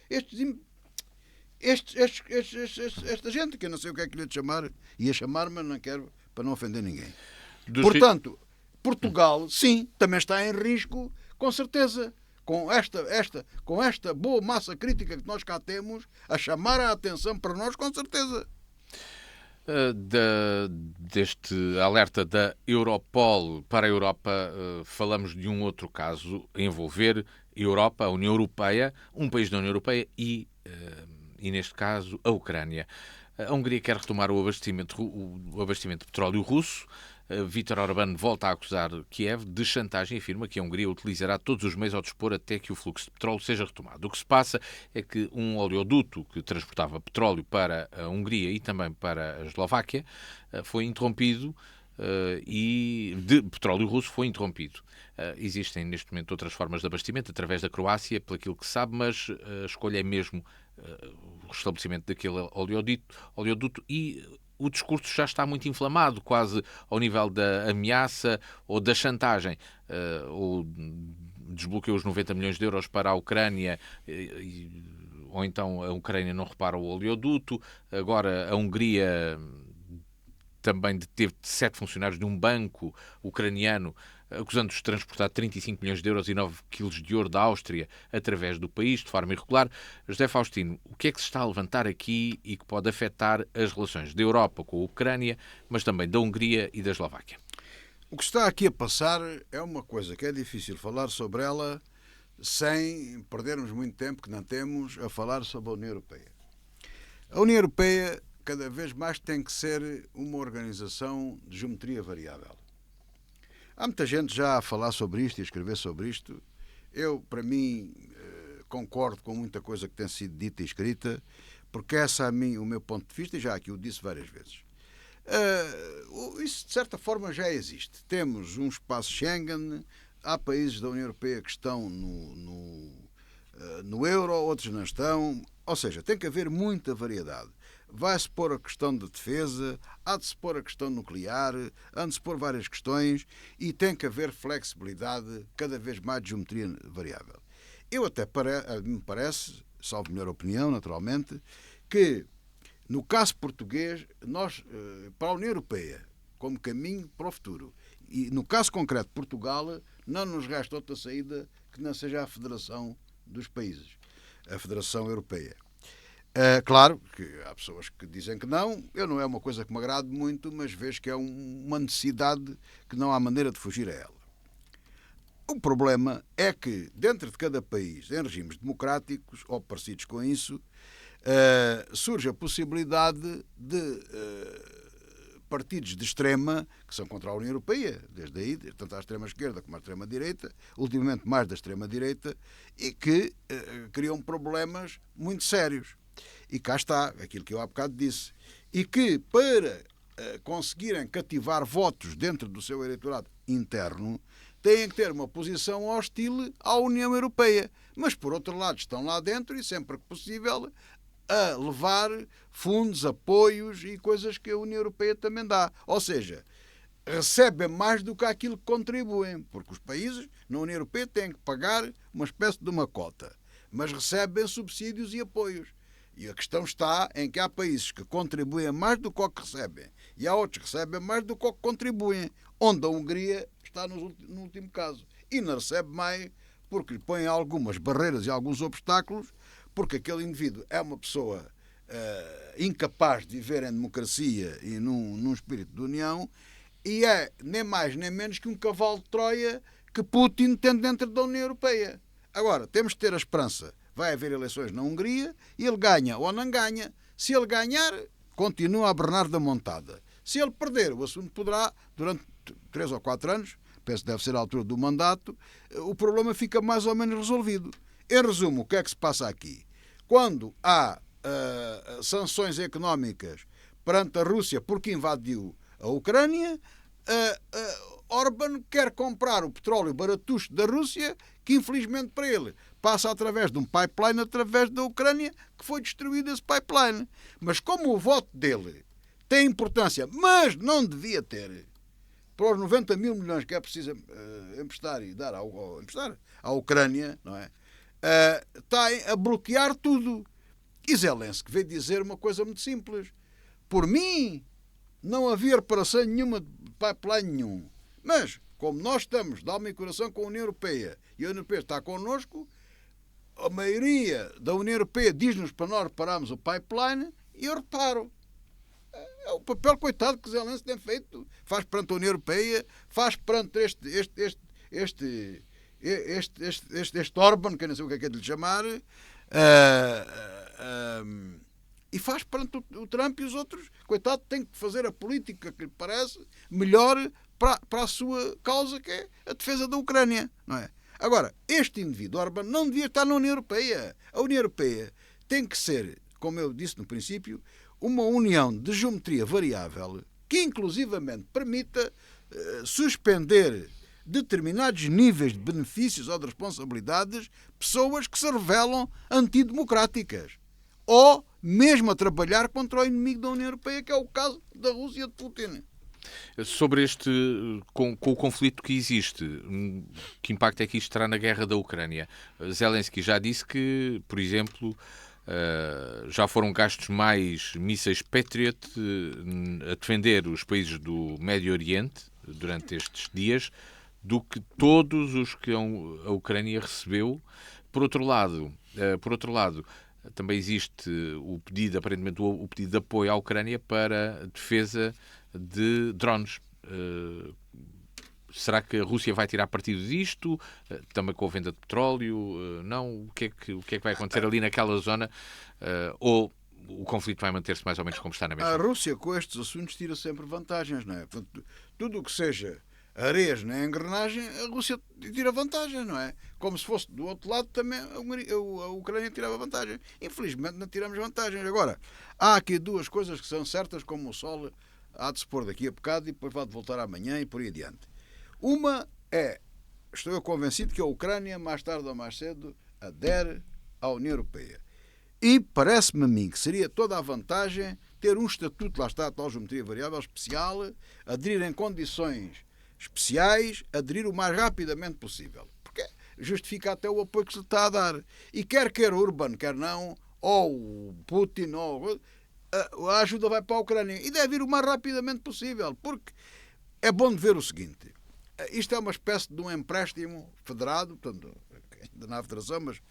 gente, que eu não sei o que é que lhe chamar, ia chamar, mas não quero, para não ofender ninguém. Portanto, Portugal, sim, também está em risco, com certeza, com esta boa massa crítica que nós cá temos, a chamar a atenção para nós, com certeza. Deste alerta da Europol para a Europa, falamos de um outro caso a envolver a Europa, a União Europeia, um país da União Europeia e neste caso, a Ucrânia. A Hungria quer retomar o abastecimento de petróleo russo. Viktor Orbán volta a acusar Kiev de chantagem e afirma que a Hungria utilizará todos os meios ao dispor até que o fluxo de petróleo seja retomado. O que se passa é que um oleoduto que transportava petróleo para a Hungria e também para a Eslováquia foi interrompido e de petróleo russo foi interrompido. Existem neste momento outras formas de abastecimento através da Croácia, pelo que se sabe, mas a escolha é mesmo o restabelecimento daquele oleoduto e o discurso já está muito inflamado, quase ao nível da ameaça ou da chantagem. Ou desbloqueia os 90 milhões de euros para a Ucrânia, ou então a Ucrânia não repara o oleoduto. Agora a Hungria também deteve 7 funcionários de um banco ucraniano, acusando-os de transportar 35 milhões de euros e 9 quilos de ouro da Áustria através do país, de forma irregular. José Faustino, o que é que se está a levantar aqui e que pode afetar as relações da Europa com a Ucrânia, mas também da Hungria e da Eslováquia? O que está aqui a passar é uma coisa que é difícil falar sobre ela sem perdermos muito tempo, que não temos, a falar sobre a União Europeia. A União Europeia cada vez mais tem que ser uma organização de geometria variável. Há muita gente já a falar sobre isto e a escrever sobre isto. Eu, para mim, concordo com muita coisa que tem sido dita e escrita, porque essa a mim, o meu ponto de vista, e já aqui o disse várias vezes. Isso, de certa forma, já existe. Temos um espaço Schengen, há países da União Europeia que estão no euro, outros não estão. Ou seja, tem que haver muita variedade. Vai-se pôr a questão da defesa, há de se pôr a questão nuclear, há de se pôr várias questões e tem que haver flexibilidade, cada vez mais de geometria variável. Eu até me parece, salvo melhor opinião, naturalmente, que no caso português, nós, para a União Europeia, como caminho para o futuro, e no caso concreto de Portugal, não nos resta outra saída que não seja a Federação dos Países, a Federação Europeia. Claro que há pessoas que dizem que não, eu não é uma coisa que me agrade muito, mas vejo que é uma necessidade que não há maneira de fugir a ela. O problema é que dentro de cada país, em regimes democráticos ou parecidos com isso, surge a possibilidade de partidos de extrema, que são contra a União Europeia, desde aí, tanto à extrema-esquerda como à extrema-direita, ultimamente mais da extrema-direita, e que criam problemas muito sérios. E cá está, aquilo que eu há bocado disse. E que, para conseguirem cativar votos dentro do seu eleitorado interno, têm que ter uma posição hostil à União Europeia. Mas, por outro lado, estão lá dentro e, sempre que possível, a levar fundos, apoios e coisas que a União Europeia também dá. Ou seja, recebem mais do que aquilo que contribuem, porque os países na União Europeia têm que pagar uma espécie de uma cota, mas recebem subsídios e apoios. E a questão está em que há países que contribuem mais do que recebem e há outros que recebem mais do que contribuem, onde a Hungria está no último caso. E não recebe mais porque lhe põem algumas barreiras e alguns obstáculos, porque aquele indivíduo é uma pessoa incapaz de viver em democracia e num espírito de união e é nem mais nem menos que um cavalo de Troia que Putin tem dentro da União Europeia. Agora, temos de ter a esperança. Vai haver eleições na Hungria e ele ganha ou não ganha. Se ele ganhar, continua a bernar da montada. Se ele perder, o assunto poderá, durante 3 ou 4 anos, penso que deve ser a altura do mandato, o problema fica mais ou menos resolvido. Em resumo, o que é que se passa aqui? Quando há sanções económicas perante a Rússia porque invadiu a Ucrânia, Orbán quer comprar o petróleo baratucho da Rússia, que infelizmente para ele passa através de um pipeline através da Ucrânia, que foi destruído esse pipeline. Mas como o voto dele tem importância, mas não devia ter, para os 90 mil milhões que é preciso emprestar e dar emprestar à Ucrânia, não é? Está a bloquear tudo. E Zelensky veio dizer uma coisa muito simples. Por mim, não havia reparação nenhuma de pipeline nenhum. Mas, como nós estamos de alma e coração com a União Europeia e a União Europeia está connosco, a maioria da União Europeia diz-nos para nós repararmos o pipeline e eu reparo. É o papel, coitado, que Zelensky tem feito. Faz perante a União Europeia, faz perante este Orban, que eu não sei o que é de lhe chamar, e faz perante o Trump e os outros. Coitado, tem que fazer a política que lhe parece melhor para a sua causa, que é a defesa da Ucrânia, não é? Agora, este indivíduo, Orban, não devia estar na União Europeia. A União Europeia tem que ser, como eu disse no princípio, uma união de geometria variável que inclusivamente permita suspender determinados níveis de benefícios ou de responsabilidades pessoas que se revelam antidemocráticas ou mesmo a trabalhar contra o inimigo da União Europeia, que é o caso da Rússia de Putin. Sobre com o conflito que existe, que impacto é que isto terá na guerra da Ucrânia? Zelensky já disse que, por exemplo, já foram gastos mais mísseis Patriot a defender os países do Médio Oriente durante estes dias do que todos os que a Ucrânia recebeu. Por outro lado, também existe o pedido, aparentemente, o pedido de apoio à Ucrânia para a defesa de drones. Será que a Rússia vai tirar partido disto? Também com a venda de petróleo? Não? O que é que vai acontecer ali naquela zona? Ou o conflito vai manter-se mais ou menos como está na mesma? A Rússia, com estes assuntos, tira sempre vantagens, não é? Tudo o que seja areias na engrenagem, a Rússia tira vantagem, não é? Como se fosse do outro lado também a Ucrânia tirava vantagem. Infelizmente não tiramos vantagens. Agora, há aqui duas coisas que são certas, como o sol há de se pôr daqui a bocado e depois vai voltar amanhã e por aí adiante. Uma é, estou eu convencido que a Ucrânia, mais tarde ou mais cedo, adere à União Europeia. E parece-me a mim que seria toda a vantagem ter um estatuto, lá está a tal geometria variável especial, aderir em condições especiais, aderir o mais rapidamente possível. Porque justifica até o apoio que se está a dar. E quer Urban, quer não, ou o Putin, ou a ajuda vai para a Ucrânia. E deve ir o mais rapidamente possível. Porque é bom de ver o seguinte. Isto é uma espécie de um empréstimo federado, portanto, ainda não há federação, mas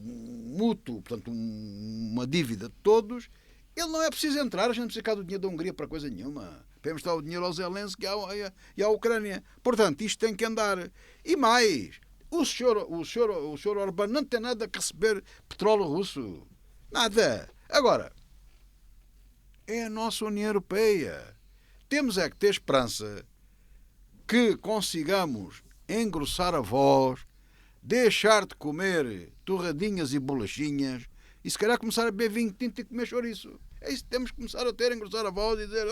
mútuo, portanto, uma dívida de todos. Ele não é preciso entrar, a gente não precisa ficar do dinheiro da Hungria para coisa nenhuma. Podemos dar o dinheiro ao Zelensky e à Ucrânia. Portanto, isto tem que andar. E mais, o senhor Orbán não tem nada a receber petróleo russo. Nada. Agora, é a nossa União Europeia. Temos é que ter esperança que consigamos engrossar a voz, deixar de comer torradinhas e bolachinhas e se calhar começar a beber vinho tinto e comer chouriço. É isso que temos que começar a ter, engrossar a voz e dizer: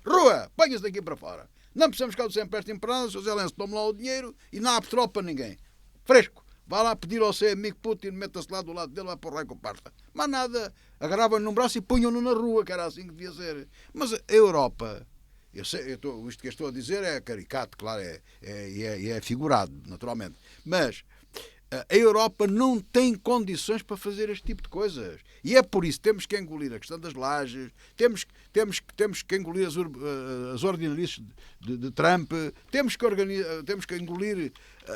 rua, ponha-se daqui para fora. Não precisamos ficar do sempre empréstimo para nada, o Sr. Zelensky tome lá o dinheiro e não há petróleo para ninguém. Fresco. Vá lá pedir ao seu amigo Putin, meta-se lá do lado dele, vai para o raio com parta. Mas nada, agarravam-no num braço e punham-no na rua, que era assim que devia ser. Mas a Europa, isto que eu estou a dizer é caricato, claro, é figurado, naturalmente. Mas a Europa não tem condições para fazer este tipo de coisas. E é por isso que temos que engolir a questão das lajes, temos que engolir as ordinarices de Trump, temos que engolir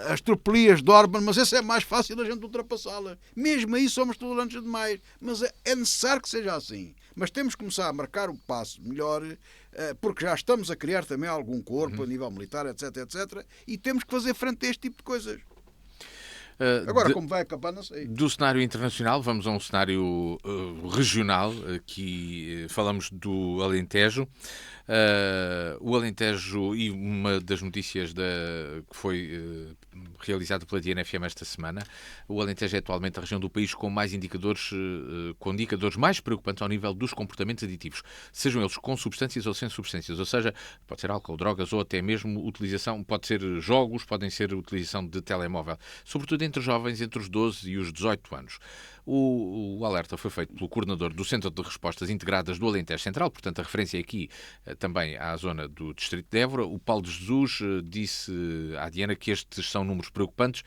as tropelias de Orban, mas essa é mais fácil a gente ultrapassá-la. Mesmo aí somos tolerantes demais. Mas é necessário que seja assim. Mas temos que começar a marcar o passo melhor, porque já estamos a criar também algum corpo a nível militar, etc, etc, e temos que fazer frente a este tipo de coisas. Agora, como vai acabar, não sei. Do cenário internacional, vamos a um cenário regional. Aqui falamos do Alentejo. O Alentejo, e uma das notícias que foi realizada pela DNFM esta semana, o Alentejo é atualmente a região do país com mais indicadores mais preocupantes ao nível dos comportamentos aditivos, sejam eles com substâncias ou sem substâncias, ou seja, pode ser álcool, drogas ou até mesmo utilização, pode ser jogos, podem ser utilização de telemóvel, sobretudo entre jovens entre os 12 e os 18 anos. O alerta foi feito pelo coordenador do Centro de Respostas Integradas do Alentejo Central, portanto a referência aqui também à zona do Distrito de Évora. O Paulo de Jesus disse à Diana que estes são números preocupantes.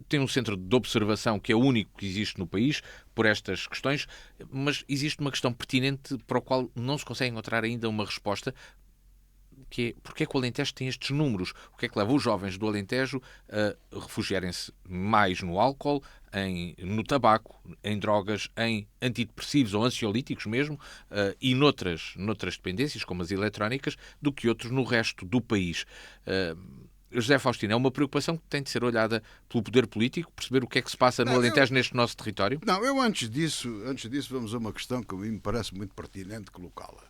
Tem um centro de observação que é o único que existe no país por estas questões, mas existe uma questão pertinente para a qual não se consegue encontrar ainda uma resposta. que é porque é que o Alentejo tem estes números? O que é que leva os jovens do Alentejo a refugiarem-se mais no álcool, no tabaco, em drogas, em antidepressivos ou ansiolíticos mesmo, e noutras dependências, como as eletrónicas, do que outros no resto do país? José Faustino, é uma preocupação que tem de ser olhada pelo poder político, perceber o que é que se passa no Alentejo, neste nosso território? Não, eu antes disso vamos a uma questão que a mim me parece muito pertinente colocá-la.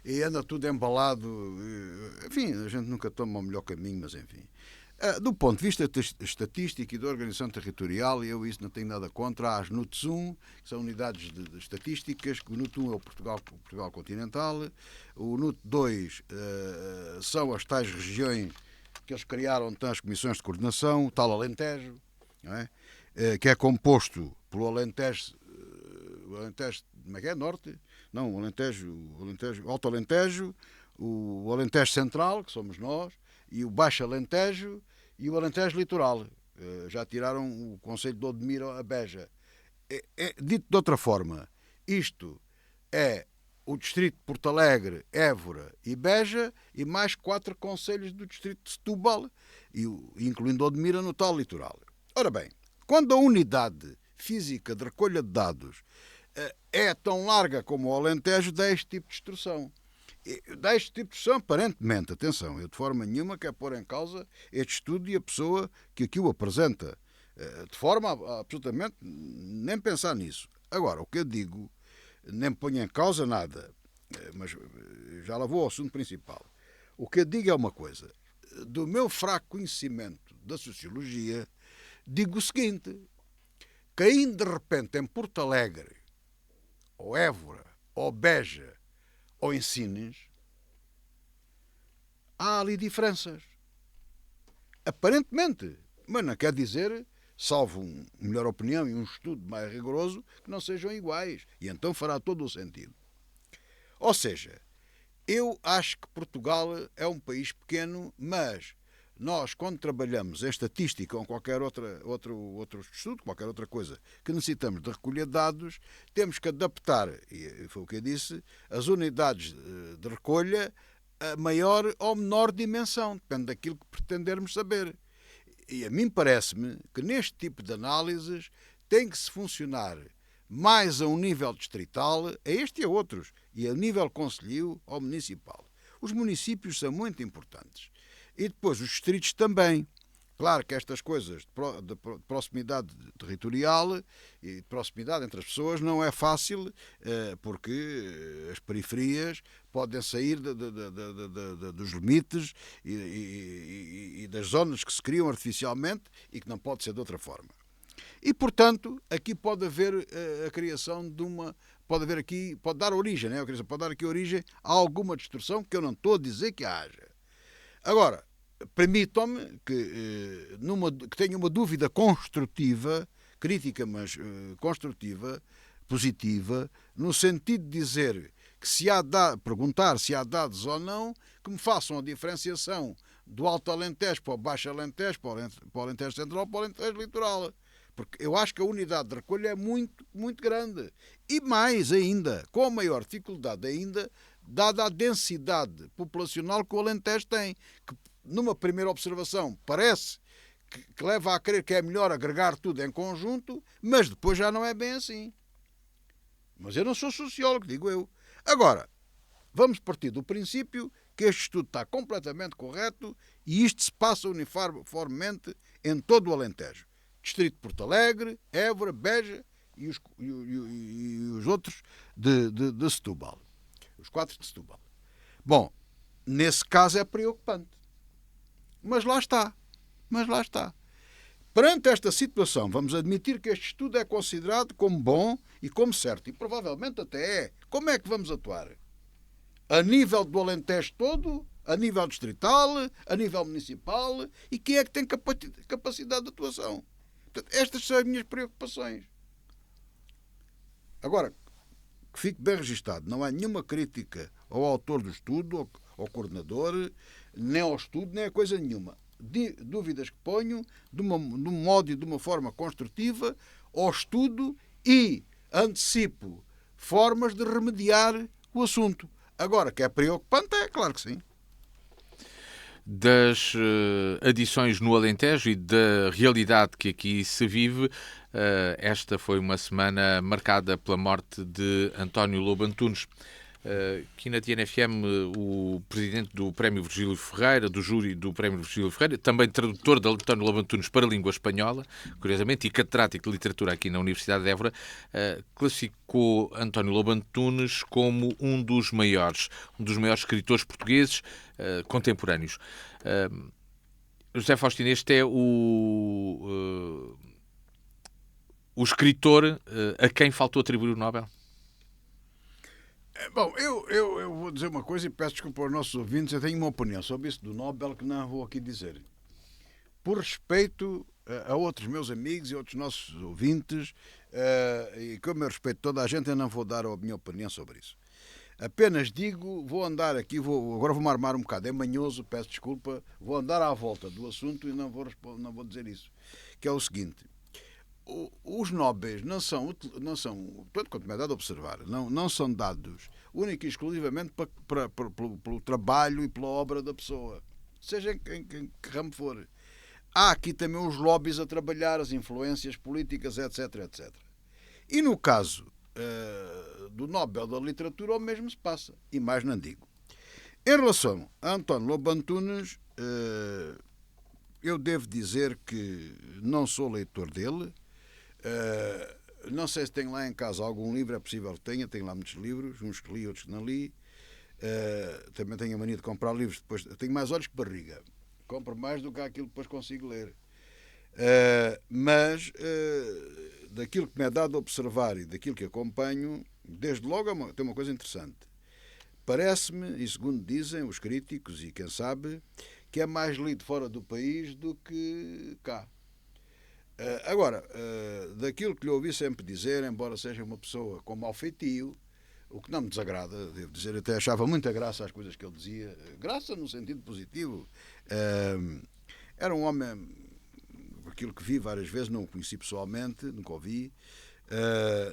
E anda tudo embalado, enfim, a gente nunca toma o melhor caminho, mas enfim. Do ponto de vista estatístico e da organização territorial, eu isso não tenho nada contra. Há as NUTS-1, que são unidades de estatísticas, o NUT-1 é o Portugal continental, o NUT-2 são as tais regiões que eles criaram, as comissões de coordenação, o tal Alentejo, não é? Que é composto pelo Alentejo, como é que é? Norte? Não, o Alentejo, Alto Alentejo, o Alentejo Central, que somos nós, e o Baixo Alentejo e o Alentejo Litoral. Já tiraram o concelho de Odmira a Beja. Dito de outra forma, isto é o distrito de Porto Alegre, Évora e Beja e mais 4 concelhos do distrito de Setúbal, incluindo Odmira no tal litoral. Ora bem, quando a unidade física de recolha de dados é tão larga como o Alentejo, dá este tipo de instrução. Dá este tipo de instrução, aparentemente, atenção, eu de forma nenhuma quero pôr em causa este estudo e a pessoa que aqui o apresenta, de forma absolutamente nem pensar nisso. Agora, o que eu digo, nem ponho em causa nada, mas já lá vou ao assunto principal. O que eu digo é uma coisa, do meu fraco conhecimento da sociologia, digo o seguinte, caindo de repente em Porto Alegre, ou Évora, ou Beja, ou em Sines, há ali diferenças. Aparentemente. Mas não quer dizer, salvo uma melhor opinião e um estudo mais rigoroso, que não sejam iguais. E então fará todo o sentido. Ou seja, eu acho que Portugal é um país pequeno, mas nós, quando trabalhamos em estatística ou em qualquer outro estudo, qualquer outra coisa que necessitamos de recolher dados, temos que adaptar, e foi o que eu disse, as unidades de recolha a maior ou menor dimensão, depende daquilo que pretendermos saber. E a mim parece-me que neste tipo de análises tem que se funcionar mais a um nível distrital, a este e a outros, e a nível concelhio ou municipal. Os municípios são muito importantes. E depois os distritos também. Claro que estas coisas de proximidade territorial e de proximidade entre as pessoas não é fácil, porque as periferias podem sair dos limites e das zonas que se criam artificialmente e que não pode ser de outra forma. E, portanto, aqui pode haver a criação de uma... Pode dar origem, né? Pode dar aqui origem a alguma distorção que eu não estou a dizer que haja. Agora, permitam-me que tenha uma dúvida construtiva, crítica, mas construtiva, positiva, no sentido de dizer que perguntar se há dados ou não que me façam a diferenciação do Alto Alentejo para o Baixo Alentejo, para o Alentejo Central, para o Alentejo Litoral. Porque eu acho que a unidade de recolha é muito, muito grande. E mais ainda, com a maior dificuldade ainda, dada a densidade populacional que o Alentejo tem, que numa primeira observação parece que leva a crer que é melhor agregar tudo em conjunto, mas depois já não é bem assim. Mas eu não sou sociólogo, digo eu. Agora, vamos partir do princípio que este estudo está completamente correto e isto se passa uniformemente em todo o Alentejo. Distrito de Porto Alegre, Évora, Beja e os outros de Setúbal. Os 4 de Setúbal. Bom, nesse caso é preocupante. Mas lá está. Perante esta situação, vamos admitir que este estudo é considerado como bom e como certo. E provavelmente até é. Como é que vamos atuar? A nível do Alentejo todo, a nível distrital, a nível municipal, e quem é que tem capacidade de atuação? Portanto, estas são as minhas preocupações. Agora, que fique bem registado, não há nenhuma crítica ao autor do estudo, ao coordenador, nem ao estudo, nem a coisa nenhuma. Dúvidas que ponho de um modo e de uma forma construtiva ao estudo e antecipo formas de remediar o assunto. Agora, que é preocupante, é claro que sim. das adições no Alentejo e da realidade que aqui se vive. Esta foi uma semana marcada pela morte de António Lobo Antunes. Aqui na TNFM, o presidente do Prémio Virgílio Ferreira, do júri do Prémio Virgílio Ferreira, também tradutor de António Lobo Antunes para a língua espanhola, curiosamente, e catedrático de literatura aqui na Universidade de Évora, classificou António Lobo Antunes como um dos maiores escritores portugueses contemporâneos. José Faustino, este é o escritor a quem faltou atribuir o Nobel? Bom, eu vou dizer uma coisa e peço desculpa aos nossos ouvintes. Eu tenho uma opinião sobre isso do Nobel que não vou aqui dizer. Por respeito a outros meus amigos e outros nossos ouvintes, e como eu respeito toda a gente, eu não vou dar a minha opinião sobre isso. Apenas digo, vou andar aqui, agora vou-me armar um bocado, é manhoso, peço desculpa, vou andar à volta do assunto e não vou dizer isso. Que é o seguinte: os Nobéis não são tanto quanto me é dado a observar, não são dados única e exclusivamente pelo trabalho e pela obra da pessoa, seja em que ramo for. Há aqui também os lobbies a trabalhar, as influências políticas, etc, etc. E no caso do Nobel da Literatura, o mesmo se passa, e mais não digo. Em relação a António Lobo Antunes, eu devo dizer que não sou leitor dele. Não sei se tem lá em casa algum livro, é possível que tenha, tem lá muitos livros, uns que li, outros que não li. Também tenho a mania de comprar livros, depois tenho mais olhos que barriga, compro mais do que aquilo que depois consigo ler. Mas daquilo que me é dado a observar e daquilo que acompanho, desde logo tem uma coisa interessante. Parece-me, e segundo dizem os críticos e quem sabe, que é mais lido fora do país do que cá. Agora, daquilo que lhe ouvi sempre dizer, embora seja uma pessoa com mau feitio, o que não me desagrada, devo dizer, até achava muita graça às coisas que ele dizia, graça no sentido positivo. Era um homem, aquilo que vi várias vezes, não o conheci pessoalmente, nunca o vi,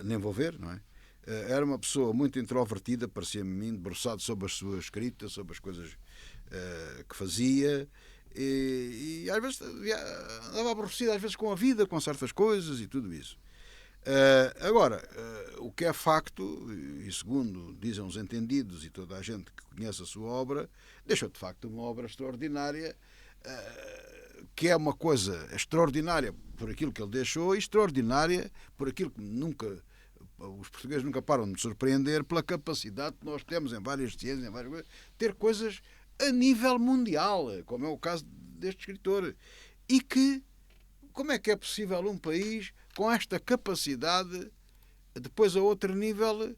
nem vou ver, não é? Era uma pessoa muito introvertida, parecia-me a mim, debruçado sobre a sua escrita, sobre as coisas que fazia. E às vezes andava aborrecido às vezes com a vida, com certas coisas e tudo isso. Agora, o que é facto, e segundo dizem os entendidos e toda a gente que conhece a sua obra, deixou de facto uma obra extraordinária, que é uma coisa extraordinária por aquilo que ele deixou e extraordinária por aquilo que os portugueses nunca param de nos surpreender, pela capacidade que nós temos em várias ciências, em várias coisas, ter coisas a nível mundial, como é o caso deste escritor. E que, como é que é possível um país com esta capacidade, depois a outro nível,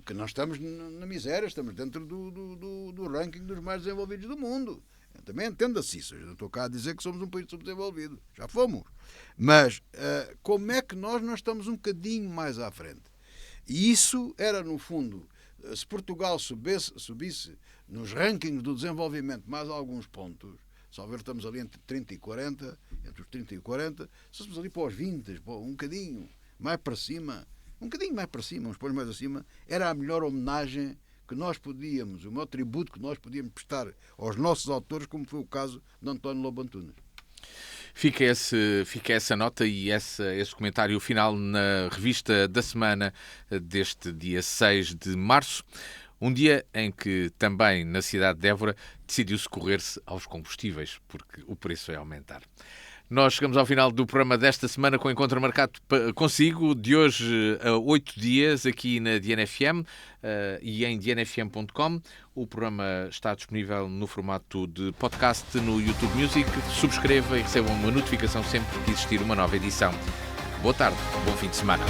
que nós estamos na miséria, estamos dentro do ranking dos mais desenvolvidos do mundo. Eu também entenda-se isso, eu não estou cá a dizer que somos um país subdesenvolvido, já fomos. Mas como é que nós não estamos um bocadinho mais à frente? E isso era, no fundo, se Portugal subisse nos rankings do desenvolvimento mais alguns pontos, só ver estamos ali entre 30 e 40, entre os 30 e 40, se fôssemos ali para os 20, um bocadinho mais para cima, uns pontos mais acima, era a melhor homenagem que nós podíamos, o maior tributo que nós podíamos prestar aos nossos autores, como foi o caso de António Lobo Antunes. Fica essa nota e esse comentário final na revista da semana deste dia 6 de março. Um dia em que também na cidade de Évora decidiu socorrer-se aos combustíveis, porque o preço é aumentar. Nós chegamos ao final do programa desta semana com o encontro marcado consigo, de hoje a 8 dias, aqui na DNFM e em dnfm.com. O programa está disponível no formato de podcast no YouTube Music. Subscreva e receba uma notificação sempre que existir uma nova edição. Boa tarde, bom fim de semana.